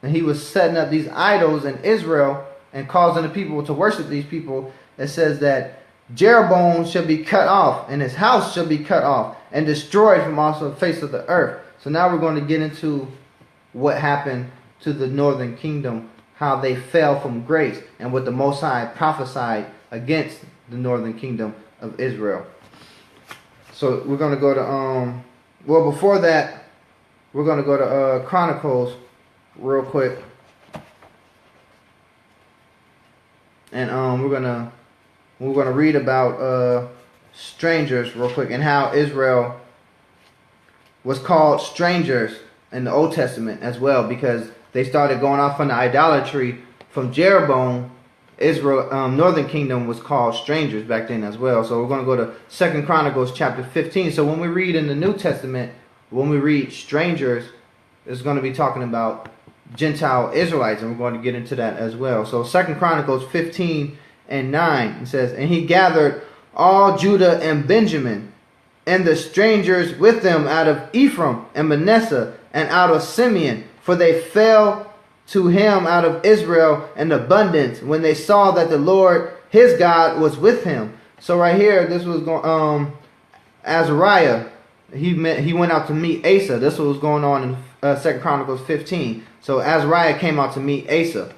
And he was setting up these idols in Israel and causing the people to worship these people. It says that Jeroboam shall be cut off, and his house shall be cut off and destroyed from off the face of the earth. So now we're going to get into what happened to the northern kingdom, how they fell from grace, and what the Most High prophesied against the northern kingdom of Israel. So we're going to go to, well, before that, we're going to go to Chronicles real quick. And we're gonna read about strangers real quick, and how Israel was called strangers in the Old Testament as well, because they started going off on the idolatry from Jeroboam. Israel, Northern Kingdom, was called strangers back then as well. So we're going to go to 2 Chronicles chapter 15. So when we read in the New Testament, when we read strangers, it's going to be talking about Gentile Israelites, and we're going to get into that as well. So 2 Chronicles 15 and 9, it says, "And he gathered all Judah and Benjamin, and the strangers with them out of Ephraim and Manasseh, and out of Simeon, for they fell to him out of Israel in abundance, when they saw that the Lord his God was with him." So right here, this was going Azariah. He went out to meet Asa. This was going on in 2 Chronicles 15. So Azariah came out to meet Asa.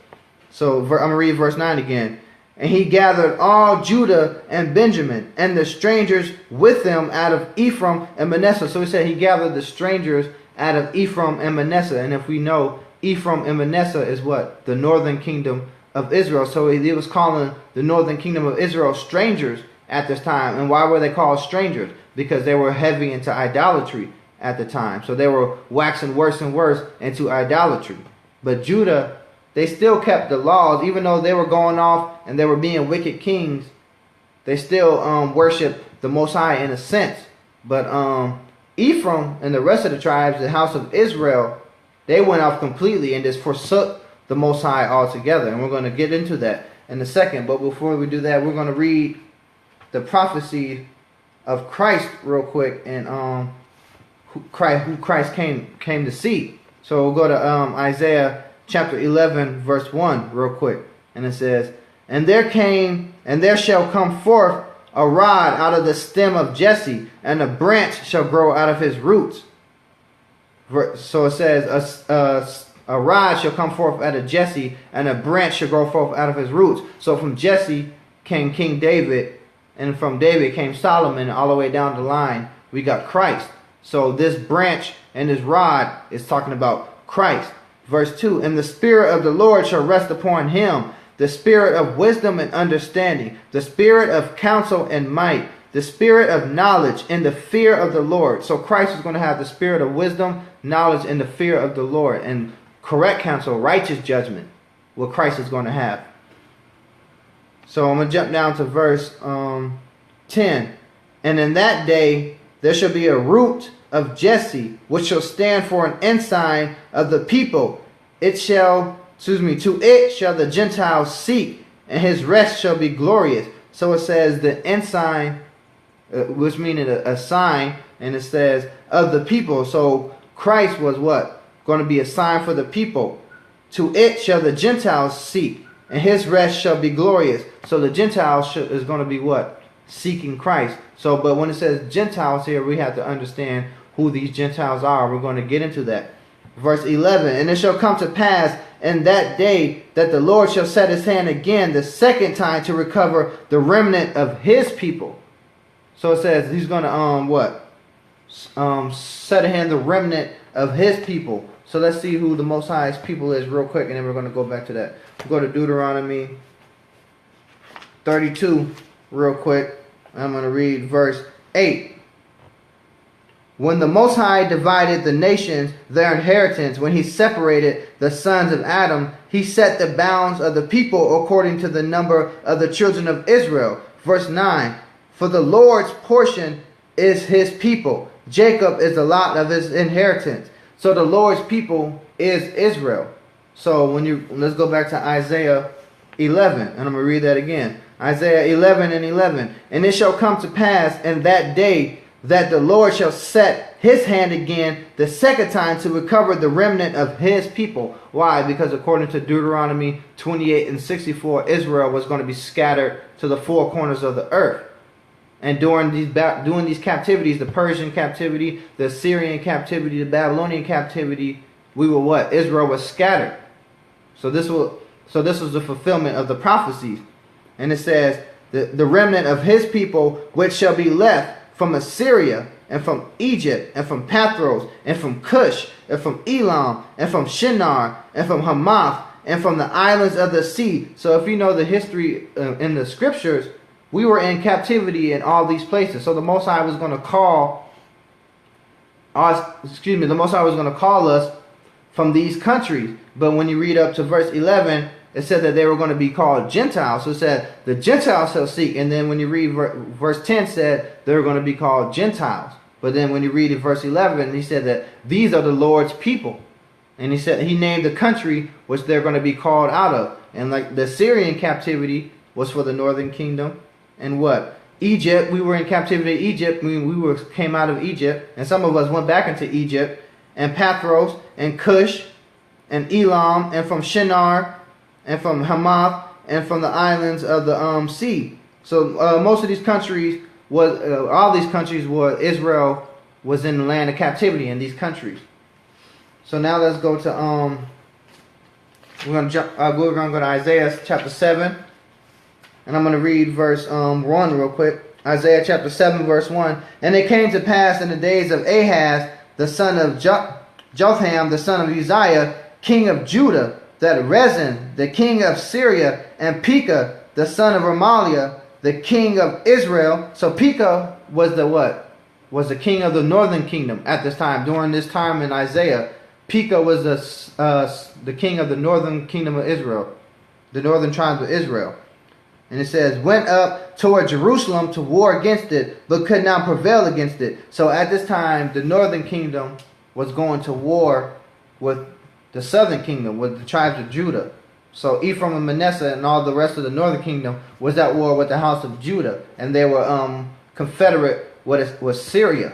So I'm going to read verse 9 again. "And he gathered all Judah and Benjamin, and the strangers with them out of Ephraim and Manasseh." So he said he gathered the strangers out of Ephraim and Manasseh. And if we know, Ephraim and Manasseh is what? The northern kingdom of Israel. So he was calling the northern kingdom of Israel strangers at this time. And why were they called strangers? Because they were heavy into idolatry at the time. So they were waxing worse and worse into idolatry. But Judah, they still kept the laws, even though they were going off and they were being wicked kings. They still worshiped the Most High in a sense. But Ephraim and the rest of the tribes, the house of Israel, they went off completely and just forsook the Most High altogether. And we're going to get into that in a second. But before we do that, we're going to read the prophecy of Christ real quick, and who Christ came to see. So we'll go to Isaiah chapter 11 verse 1 real quick. And it says, and there shall come forth a rod out of the stem of Jesse, and a branch shall grow out of his roots." So it says, a rod shall come forth out of Jesse, and a branch shall grow forth out of his roots. So from Jesse came King David, and from David came Solomon, and all the way down the line, we got Christ. So this branch and this rod is talking about Christ. Verse 2, "And the Spirit of the Lord shall rest upon him, the Spirit of wisdom and understanding, the Spirit of counsel and might, the Spirit of knowledge and the fear of the Lord." So Christ is going to have the Spirit of wisdom, knowledge, and the fear of the Lord. And correct counsel, righteous judgment, what Christ is going to have. So I'm going to jump down to verse 10. "And in that day there shall be a root of Jesse, which shall stand for an ensign of the people. To it shall the Gentiles seek, and his rest shall be glorious." So it says the ensign, which means a sign, and it says of the people. So Christ was what? Going to be a sign for the people. "To it shall the Gentiles seek, and his rest shall be glorious." So the Gentiles is going to be what? Seeking Christ. So, but when it says Gentiles here, we have to understand who these Gentiles are. We're going to get into that. Verse 11, "And it shall come to pass in that day that the Lord shall set his hand again the second time to recover the remnant of his people." So it says he's going to set a hand the remnant of his people. So let's see who the Most High's people is real quick, and then we're going to go back to that. We'll go to Deuteronomy 32 real quick. I'm going to read verse 8. "When the Most High divided the nations their inheritance, when he separated the sons of Adam, he set the bounds of the people according to the number of the children of Israel." Verse 9, "For the Lord's portion is his people. Jacob is the lot of his inheritance." So the Lord's people is Israel. So let's go back to Isaiah 11, and I'm going to read that again. Isaiah 11 and 11. "And it shall come to pass in that day that the Lord shall set his hand again the second time to recover the remnant of his people." Why? Because according to Deuteronomy 28 and 64, Israel was going to be scattered to the four corners of the earth. And during these captivities, the Persian captivity, the Assyrian captivity, the Babylonian captivity, we were what? Israel was scattered. So this was the fulfillment of the prophecies. And it says, the remnant of his people, which shall be left, from Assyria, and from Egypt, and from Pathros, and from Cush, and from Elam, and from Shinar, and from Hamath, and from the islands of the sea. So if you know the history in the scriptures, we were in captivity in all these places. So the Most High was going to call us, the Most High was going to call us from these countries. But when you read up to verse 11, it said that they were going to be called Gentiles. So it said the Gentiles shall seek. And then when you read verse 10 said they were going to be called Gentiles. But then when you read in verse 11, he said that these are the Lord's people. And he said he named the country which they're going to be called out of. And like the Assyrian captivity was for the northern kingdom. And what? Egypt, we were in captivity in Egypt. We came out of Egypt. And some of us went back into Egypt. And Pathros and Cush and Elam and from Shinar and from Hamath and from the islands of the sea. So most of these countries was all these countries were Israel was in the land of captivity in these countries. So now let's go to we're gonna go to Isaiah chapter 7, and I'm gonna read verse 1 real quick. Isaiah chapter 7 verse 1. And it came to pass in the days of Ahaz the son of Jotham the son of Uzziah king of Judah, that Rezin the king of Syria and Pekah the son of Remaliah the king of Israel. So Pekah was the what? Was the king of the northern kingdom at this time. During this time in Isaiah, Pekah was the king of the northern kingdom of Israel, the northern tribes of Israel. And it says, went up toward Jerusalem to war against it, but could not prevail against it. So at this time, the northern kingdom was going to war with the southern kingdom, with the tribes of Judah. So Ephraim and Manasseh and all the rest of the northern kingdom was at war with the house of Judah. And they were confederate with Syria.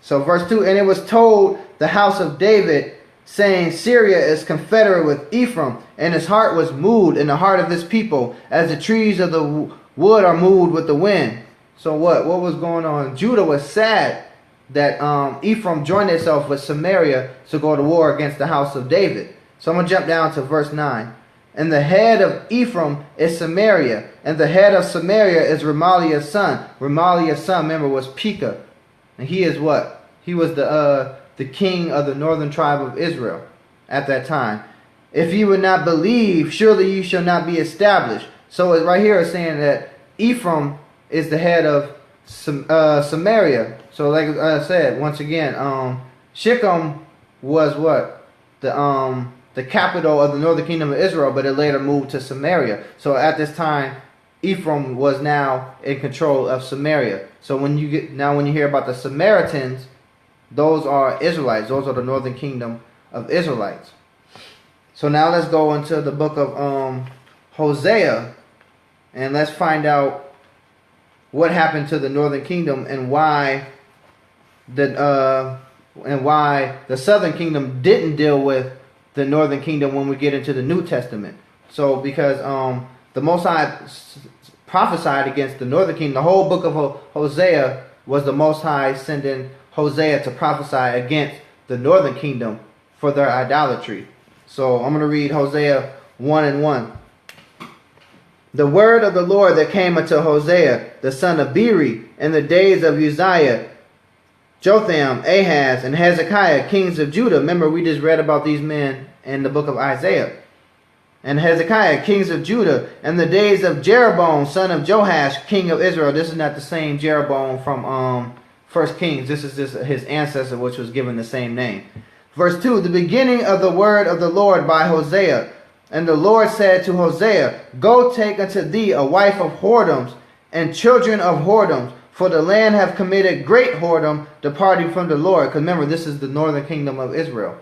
So verse 2, and it was told the house of David, saying, Syria is confederate with Ephraim, and his heart was moved in the heart of his people, as the trees of the wood are moved with the wind. So what was going on? Judah was sad that Ephraim joined itself with Samaria to go to war against the house of David. So I'm going to jump down to verse 9. And the head of Ephraim is Samaria, and the head of Samaria is Remaliah's son. Remaliah's son, remember, was Pekah. And he is what? He was the king of the northern tribe of Israel at that time. If you would not believe, surely you shall not be established. So right here is saying that Ephraim is the head of Samaria. So like I said, once again, Shechem was what? The capital of the northern kingdom of Israel, but it later moved to Samaria. So at this time, Ephraim was now in control of Samaria. So when you hear about the Samaritans, those are Israelites. Those are the northern kingdom of Israelites. So now let's go into the book of Hosea, and let's find out what happened to the northern kingdom and why the southern kingdom didn't deal with the northern kingdom when we get into the New Testament. So because the Most High prophesied against the northern kingdom, the whole book of Hosea was the Most High sending Hosea to prophesy against the northern kingdom for their idolatry. So I'm going to read Hosea 1:1. The word of the Lord that came unto Hosea, the son of Beeri, in the days of Uzziah, Jotham, Ahaz, and Hezekiah, kings of Judah. Remember, we just read about these men in the book of Isaiah. And Hezekiah, kings of Judah, and the days of Jeroboam, son of Joash, king of Israel. This is not the same Jeroboam from 1 Kings. This is just his ancestor, which was given the same name. Verse 2, the beginning of the word of the Lord by Hosea. And the Lord said to Hosea, go take unto thee a wife of whoredoms and children of whoredoms, for the land have committed great whoredom, departing from the Lord. Because remember, this is the northern kingdom of Israel.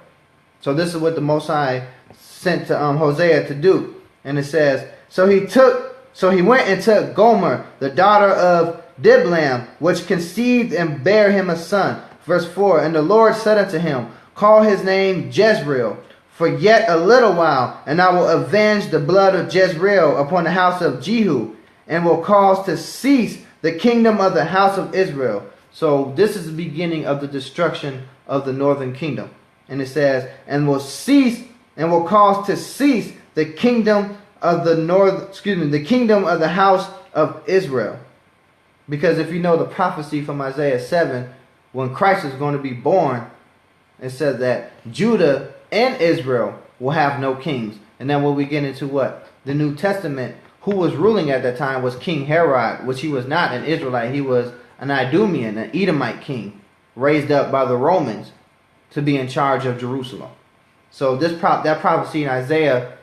So this is what the Most High sent to Hosea to do. And it says, so he went and took Gomer, the daughter of Diblam, which conceived and bare him a son. Verse 4, and the Lord said unto him, call his name Jezreel, for yet a little while, and I will avenge the blood of Jezreel upon the house of Jehu, and will cause to cease the kingdom of the house of Israel. So this is the beginning of the destruction of the northern kingdom. And it says, and will cause to cease the kingdom of the kingdom of the house of Israel. Because if you know the prophecy from Isaiah 7, when Christ is going to be born, it says that Judah and Israel will have no kings. And then when we get into what? The New Testament, who was ruling at that time was King Herod, which he was not an Israelite. He was an Idumean, an Edomite king, raised up by the Romans to be in charge of Jerusalem. So that prophecy in Isaiah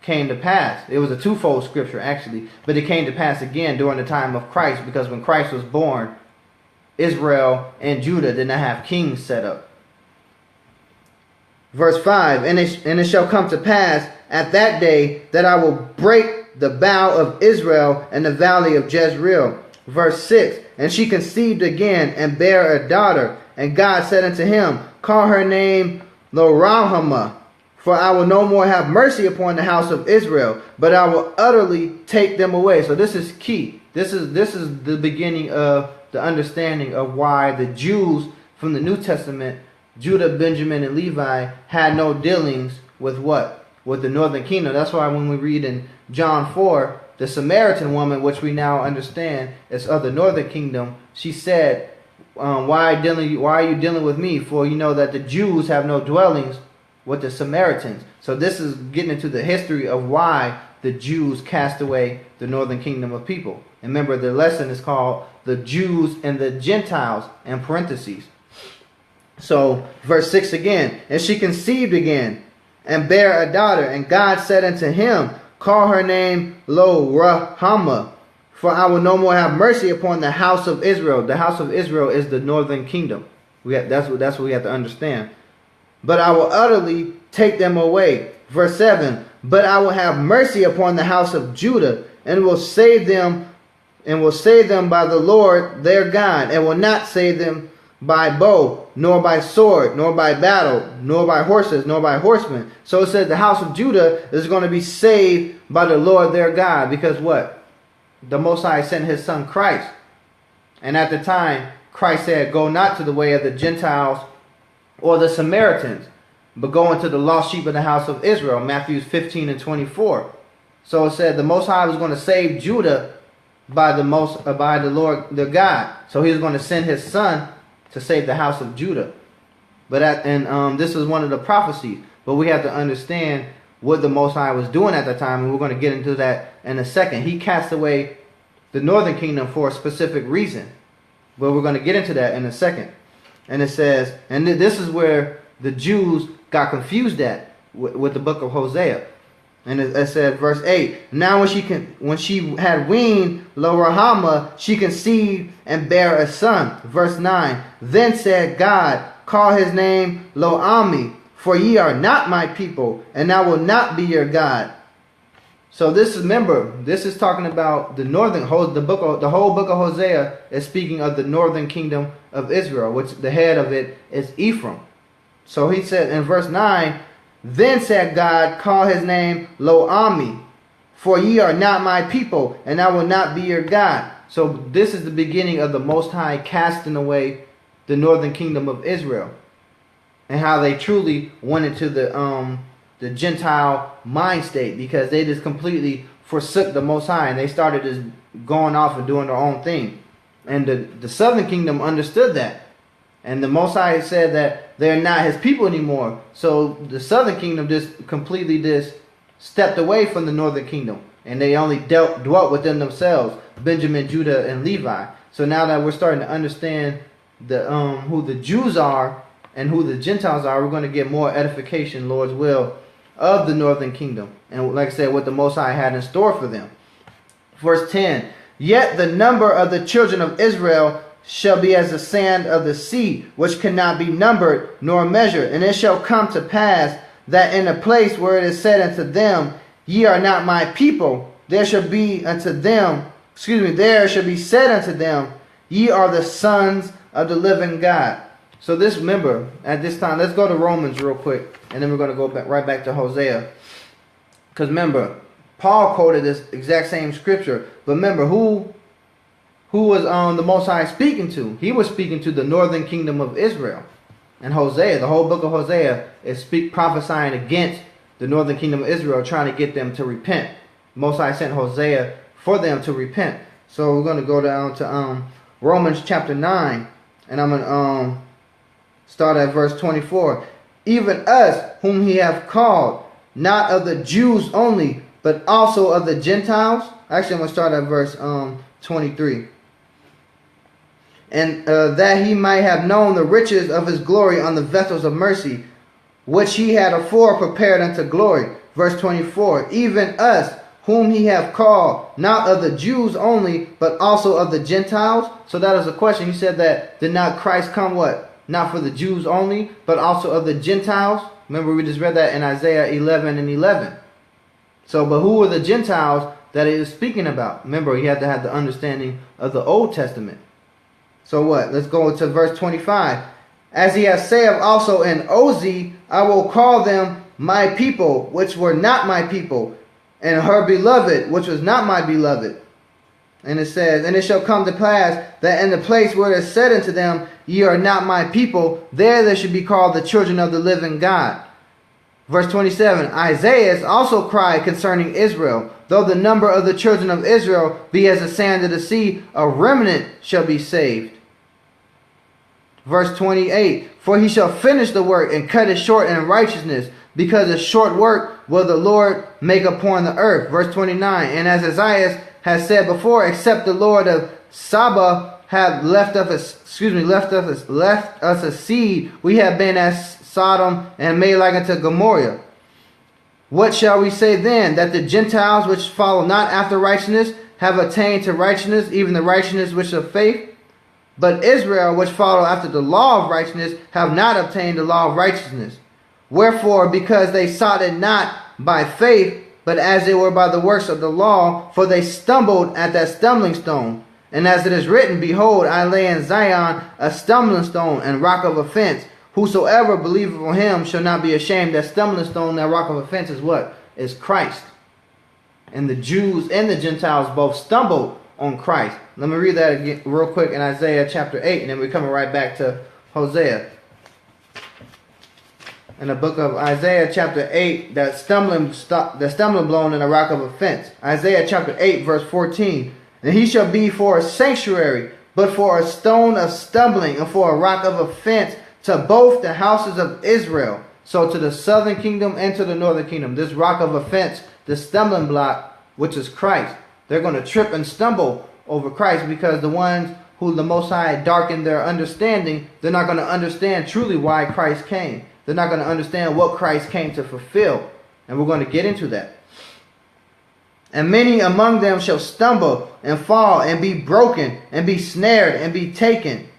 came to pass. It was a twofold scripture actually, but it came to pass again during the time of Christ, because when Christ was born, Israel and Judah did not have kings set up. Verse 5, and it shall come to pass at that day that I will break the bow of Israel and the valley of Jezreel. Verse 6, and she conceived again and bare a daughter. And God said unto him, call her name Lo-Ruhamah, for I will no more have mercy upon the house of Israel, but I will utterly take them away. So this is key. This is the beginning of the understanding of why the Jews from the New Testament, Judah, Benjamin, and Levi, had no dealings with what? With the northern kingdom. That's why when we read in John 4, the Samaritan woman, which we now understand is of the northern kingdom, she said, why are you dealing with me? For you know that the Jews have no dwellings with the Samaritans. So this is getting into the history of why the Jews cast away the northern kingdom of people. And remember, the lesson is called the Jews and the Gentiles in parentheses. So verse 6 again, and she conceived again and bare a daughter, and God said unto him, call her name Lo-Ruhamah, for I will no more have mercy upon the house of Israel. The house of Israel is the northern kingdom. That's what we have to understand. But I will utterly take them away. Verse 7, but I will have mercy upon the house of Judah, and will save them by the Lord their God, and will not save them by bow, nor by sword, nor by battle, nor by horses, nor by horsemen. So it says the house of Judah is going to be saved by the Lord their God. Because what? The Most High sent his son Christ. And at the time, Christ said, go not to the way of the Gentiles or the Samaritans, but go into the lost sheep of the house of Israel. Matthew 15 and 24. So it said the Most High was going to save Judah by the Lord their God. So he was going to send his son to save the house of Judah. But this is one of the prophecies. But we have to understand what the Most High was doing at the time, and we're going to get into that in a second. He cast away the northern kingdom for a specific reason, but we're going to get into that in a second. And it says, and this is where the Jews got confused at with the book of Hosea. And it said, verse 8, now when she had weaned Lo-Ruhamah, she conceived and bare a son. Verse 9, then said God, call his name Lo-Ami, for ye are not my people, and I will not be your God. So this is talking about the the whole book of Hosea is speaking of the northern kingdom of Israel, which the head of it is Ephraim. So he said in verse 9, then said God, call his name Lo-Ami, for ye are not my people, and I will not be your God. So this is the beginning of the Most High casting away the northern kingdom of Israel, and how they truly went into the Gentile mind state, because they just completely forsook the Most High, and they started just going off and doing their own thing. And the southern kingdom understood that. And the Most High said that they're not his people anymore. So the southern kingdom just completely stepped away from the northern kingdom. And they only dwelt within themselves, Benjamin, Judah, and Levi. So now that we're starting to understand who the Jews are and who the Gentiles are, we're going to get more edification, Lord's will, of the northern kingdom. And like I said, what the Most High had in store for them. Verse 10, yet the number of the children of Israel shall be as the sand of the sea, which cannot be numbered nor measured. And it shall come to pass that in a place where it is said unto them, ye are not my people, there shall be said unto them, ye are the sons of the living God. So remember, at this time, let's go to Romans real quick, and then we're going to go right back to Hosea. Because remember, Paul quoted this exact same scripture. But remember, who was the Most High speaking to? He was speaking to the northern kingdom of Israel. And Hosea, the whole book of Hosea, is prophesying against the northern kingdom of Israel, trying to get them to repent. Most High sent Hosea for them to repent. So we're going to go down to Romans chapter 9, and I'm going to start at verse 24. Even us, whom he hath called, not of the Jews only, but also of the Gentiles. Actually, I'm going to start at verse 23. And that he might have known the riches of his glory on the vessels of mercy, which he had afore prepared unto glory. Verse 24. Even us, whom he hath called, not of the Jews only, but also of the Gentiles. So that is a question. He said that did not Christ come what? Not for the Jews only, but also of the Gentiles. Remember, we just read that in Isaiah 11 and 11. So, but who were the Gentiles that he is speaking about? Remember, he had to have the understanding of the Old Testament. So what? Let's go to verse 25. As he has said also in Ozee, I will call them my people, which were not my people, and her beloved, which was not my beloved. And it says, and it shall come to pass that in the place where it is said unto them, ye are not my people, there they should be called the children of the living God. Verse 27, Isaiah also cried concerning Israel, though the number of the children of Israel be as the sand of the sea, a remnant shall be saved. Verse 28, for he shall finish the work and cut it short in righteousness, because a short work will the Lord make upon the earth. Verse 29, and as Isaiah has said before, except the Lord of Saba have left us a seed, we have been as Sodom and made like unto Gomorrah. What shall we say then? That the Gentiles which follow not after righteousness have attained to righteousness, even the righteousness which of faith? But Israel, which follow after the law of righteousness, have not obtained the law of righteousness. Wherefore, because they sought it not by faith, but as it were by the works of the law, for they stumbled at that stumbling stone. And as it is written, behold, I lay in Zion a stumbling stone and rock of offense. Whosoever believeth on him shall not be ashamed. That stumbling stone, that rock of offense is what? Is Christ. And the Jews and the Gentiles both stumbled on Christ. Let me read that again real quick in Isaiah chapter 8, and then we're coming right back to Hosea. In the book of Isaiah chapter 8, that stumbling blown in the rock of offense. Isaiah chapter 8 verse 14. And he shall be for a sanctuary, but for a stone of stumbling, and for a rock of offense to both the houses of Israel. So to the southern kingdom and to the northern kingdom. This rock of offense, the stumbling block, which is Christ. They're going to trip and stumble over Christ, because the ones who the Most High darkened their understanding, they're not going to understand truly why Christ came. They're not going to understand what Christ came to fulfill. And we're going to get into that. And many among them shall stumble and fall and be broken and be snared and be taken.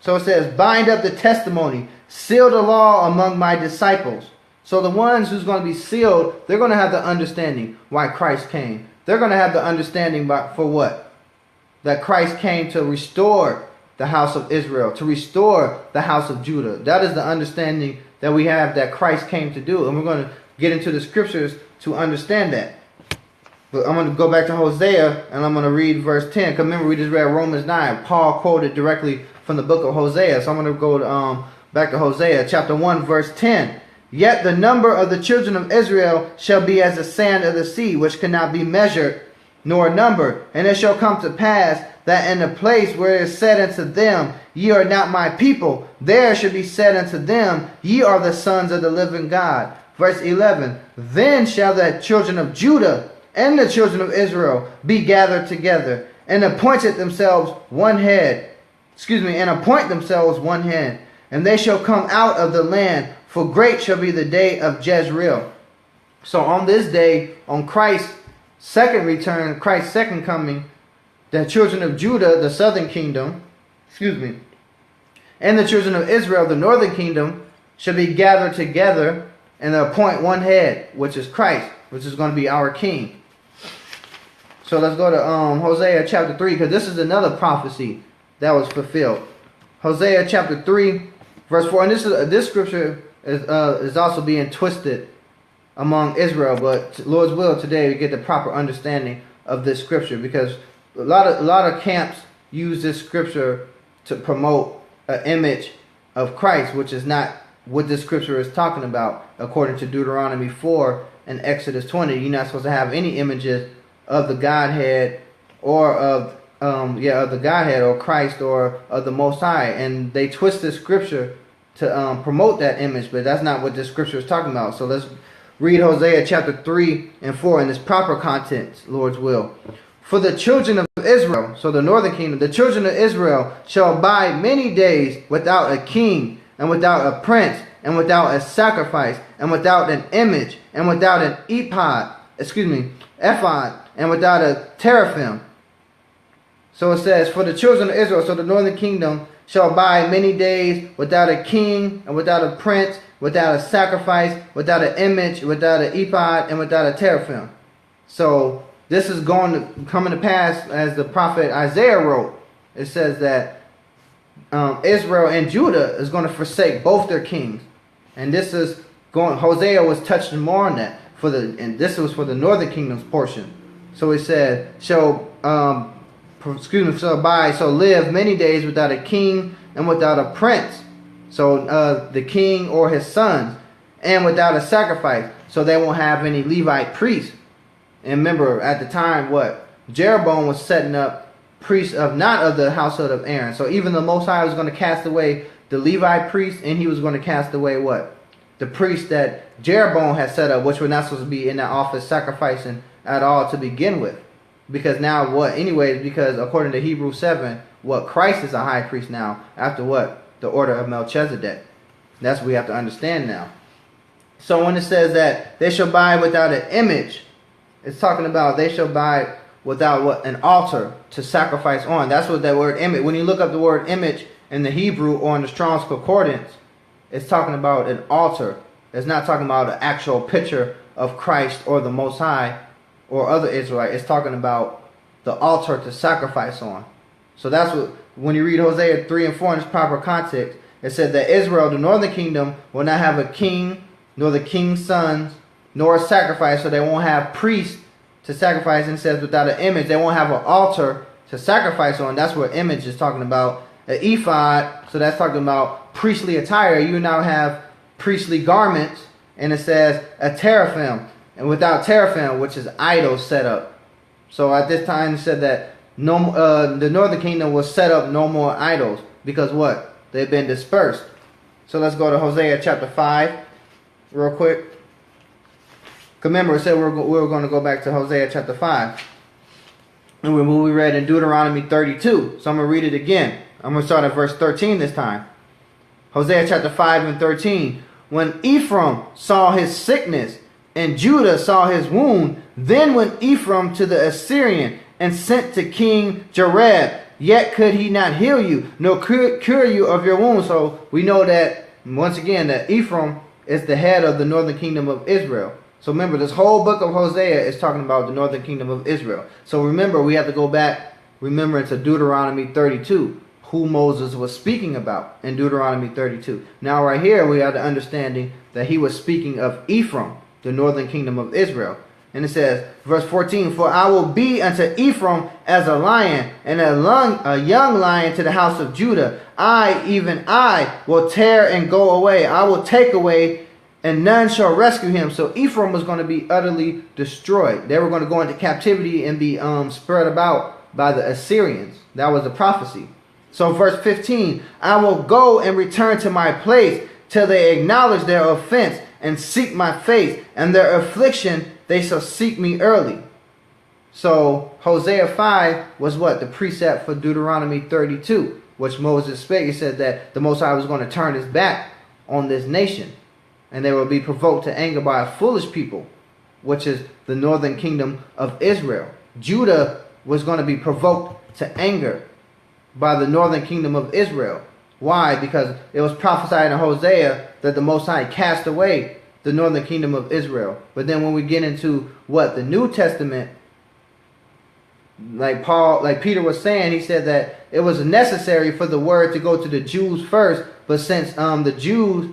So it says, bind up the testimony, seal the law among my disciples. So the ones who's going to be sealed, they're going to have the understanding why Christ came. They're going to have the understanding for what? That Christ came to restore the house of Israel, to restore the house of Judah. That is the understanding that we have that Christ came to do. And we're going to get into the scriptures to understand that. But I'm going to go back to Hosea, and I'm going to read verse 10. Because remember, we just read Romans 9. Paul quoted directly from the book of Hosea. So I'm going to go back to Hosea chapter 1 verse 10. Yet the number of the children of Israel shall be as the sand of the sea, which cannot be measured nor numbered. And it shall come to pass that in the place where it is said unto them, ye are not my people, there shall be said unto them, ye are the sons of the living God. Verse 11. Then shall the children of Judah and the children of Israel be gathered together, and appointed themselves one head. And appoint themselves one head. And they shall come out of the land, for great shall be the day of Jezreel. So on this day, on Christ's second return, Christ's second coming, the children of Judah, the southern kingdom, and the children of Israel, the northern kingdom, shall be gathered together and appoint one head, which is Christ, which is going to be our king. So let's go to Hosea chapter 3, because this is another prophecy that was fulfilled. Hosea chapter 3, verse 4. And this scripture is also being twisted among Israel, but Lord's will today we get the proper understanding of this scripture, because a lot of camps use this scripture to promote an image of Christ, which is not what this scripture is talking about. According to Deuteronomy 4 and Exodus 20, you're not supposed to have any images of the Godhead or of of the Godhead or Christ or of the Most High, and they twist this scripture to promote that image, but that's not what this scripture is talking about. So let's read Hosea chapter 3 and 4 in its proper context, Lord's will. For the children of Israel, so the northern kingdom, the children of Israel shall abide many days without a king, and without a prince, and without a sacrifice, and without an image, and without an ephod, and without a teraphim. So it says, for the children of Israel, so the northern kingdom, shall abide many days without a king, and without a prince, without a sacrifice, without an image, without an ephod, and without a teraphim. So this is coming to pass as the prophet Isaiah wrote. It says that Israel and Judah is going to forsake both their kings, and this is going. Hosea was touching more on that and this was for the northern kingdom's portion. So it said, shall live many days without a king and without a prince. So the king or his sons, and without a sacrifice. So they won't have any Levite priests. And remember, at the time, Jeroboam was setting up priests not of the household of Aaron. So even the Most High was going to cast away the Levite priests, and he was going to cast away the priests that Jeroboam had set up, which were not supposed to be in that office sacrificing at all to begin with. Because now because according to Hebrews 7, Christ is a high priest now after the order of Melchizedek. That's what we have to understand now. So when it says that they shall abide without an image, it's talking about they shall abide without an altar to sacrifice on. That's what that word image. When you look up the word image in the Hebrew or in the Strong's Concordance, it's talking about an altar. It's not talking about an actual picture of Christ or the Most High or other Israelites. It's talking about the altar to sacrifice on. So that's when you read Hosea 3 and 4 in its proper context, it said that Israel, the northern kingdom, will not have a king, nor the king's sons, nor a sacrifice. So they won't have priests to sacrifice. And it says without an image, they won't have an altar to sacrifice on. That's what image is talking about. An ephod, so that's talking about priestly attire. You now have priestly garments. And it says a teraphim, and without teraphim, which is idols set up. So at this time, it said that the northern kingdom will set up no more idols, because they've been dispersed. So let's go to Hosea chapter 5 real quick. Remember, it said we were going to go back to Hosea chapter 5. And we read in Deuteronomy 32. So I'm going to read it again. I'm going to start at verse 13 this time. Hosea chapter 5 and 13. When Ephraim saw his sickness and Judah saw his wound, then went Ephraim to the Assyrian and sent to King Jareb. Yet could he not heal you, nor cure you of your wounds. So we know that, once again, that Ephraim is the head of the northern kingdom of Israel. So remember, this whole book of Hosea is talking about the northern kingdom of Israel. So remember, we have to go back, to Deuteronomy 32, who Moses was speaking about in Deuteronomy 32. Now right here, we have the understanding that he was speaking of Ephraim, the northern kingdom of Israel. And it says, verse 14, for I will be unto Ephraim as a lion, and a young lion to the house of Judah. I, even I, will tear and go away. I will take away, and none shall rescue him. So Ephraim was going to be utterly destroyed. They were going to go into captivity and be spread about by the Assyrians. That was the prophecy. So verse 15, I will go and return to my place till they acknowledge their offense and seek my face, and their affliction they shall seek me early. So Hosea 5 was the precept for Deuteronomy 32, which Moses spake. He said that the Most High was going to turn his back on this nation, and they will be provoked to anger by a foolish people, which is the northern kingdom of Israel. Judah was going to be provoked to anger by the northern kingdom of Israel. Why? Because it was prophesied in Hosea that the Most High cast away the northern kingdom of Israel. But then when we get into the New Testament, like Peter was saying, he said that it was necessary for the word to go to the Jews first. But since the Jews,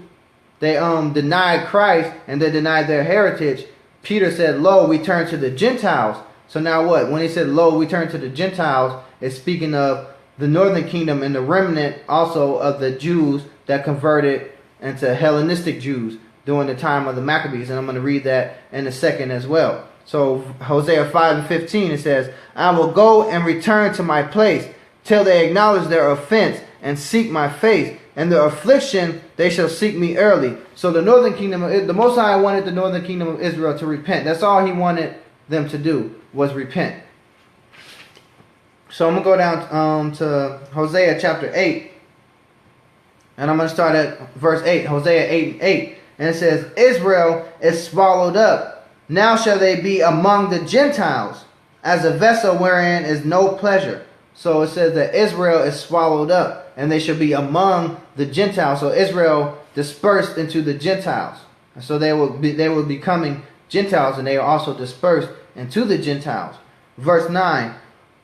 they denied Christ and they denied their heritage, Peter said, lo, we turn to the Gentiles. So now when he said, lo, we turn to the Gentiles, it's speaking of the northern kingdom and the remnant also of the Jews that converted into Hellenistic Jews during the time of the Maccabees. And I'm going to read that in a second as well. So Hosea 5:15 it says, I will go and return to my place till they acknowledge their offense and seek my face. And their affliction they shall seek me early. So the northern kingdom, the Most High wanted the northern kingdom of Israel to repent. That's all he wanted them to do, was repent. So I'm going to go down to Hosea chapter 8. And I'm going to start at verse 8. Hosea 8:8. And it says, Israel is swallowed up. Now shall they be among the Gentiles, as a vessel wherein is no pleasure. So it says that Israel is swallowed up, and they shall be among the Gentiles. So Israel dispersed into the Gentiles. So they will be becoming Gentiles, and they are also dispersed into the Gentiles. Verse 9.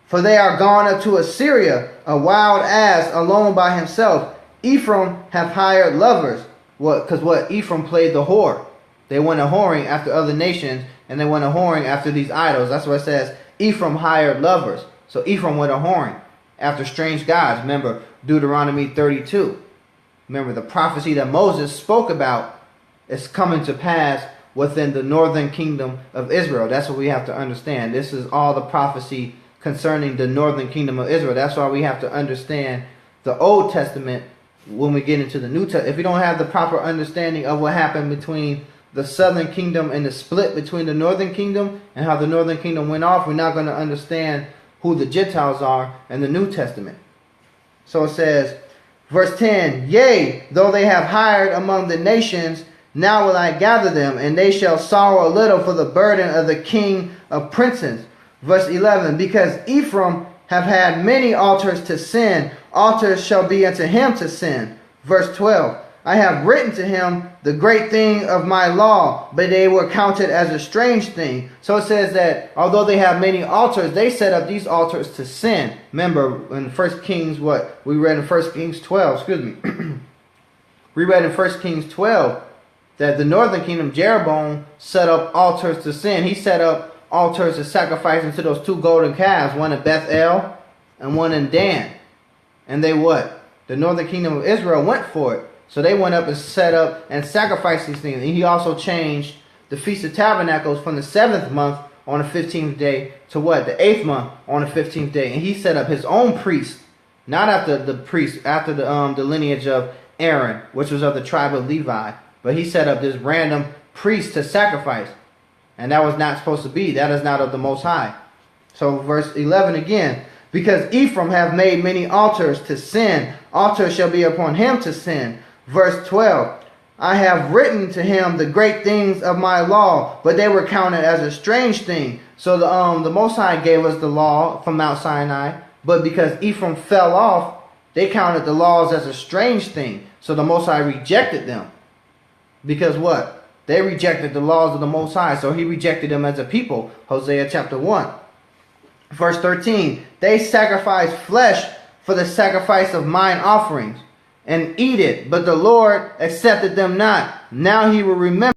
For they are gone up to Assyria, a wild ass alone by himself. Ephraim have hired lovers. Because Ephraim played the whore. They went a whoring after other nations, and they went a whoring after these idols. That's what it says. Ephraim hired lovers. So Ephraim went a whoring after strange gods. Remember Deuteronomy 32. Remember the prophecy that Moses spoke about is coming to pass within the northern kingdom of Israel. That's what we have to understand. This is all the prophecy concerning the northern kingdom of Israel. That's why we have to understand the Old Testament when we get into the New Testament. If we don't have the proper understanding of what happened between the southern kingdom and the split between the northern kingdom and how the northern kingdom went off, we're not going to understand who the Gentiles are in the New Testament. So it says, verse 10, Yea, though they have hired among the nations, now will I gather them, and they shall sorrow a little for the burden of the king of princes. Verse 11, because Ephraim have had many altars to sin, altars shall be unto him to sin. Verse 12, I have written to him the great thing of my law, but they were counted as a strange thing. So it says that although they have many altars, they set up these altars to sin. Remember in 1 Kings, what we read in 1 Kings 12, we read in 1 Kings 12 that the northern kingdom, Jeroboam, set up altars to sin. He set up altars to sacrifice into those two golden calves, one in Bethel and one in Dan. And they what? The northern kingdom of Israel went for it. So they went up and set up and sacrificed these things. And he also changed the Feast of Tabernacles from the 7th month on the 15th day to what? The 8th month on the 15th day. And he set up his own priest, not after the priest, after the lineage of Aaron, which was of the tribe of Levi. But he set up this random priest to sacrifice. And that was not supposed to be. That is not of the Most High. So verse 11 again. Because Ephraim have made many altars to sin, altars shall be upon him to sin. Verse 12. I have written to him the great things of my law, but they were counted as a strange thing. So the Most High gave us the law from Mount Sinai, but because Ephraim fell off, they counted the laws as a strange thing. So the Most High rejected them. Because what? They rejected the laws of the Most High, so he rejected them as a people. Hosea chapter 1. Verse 13. They sacrifice flesh for the sacrifice of mine offerings, and eat it, but the Lord accepted them not. Now he will remember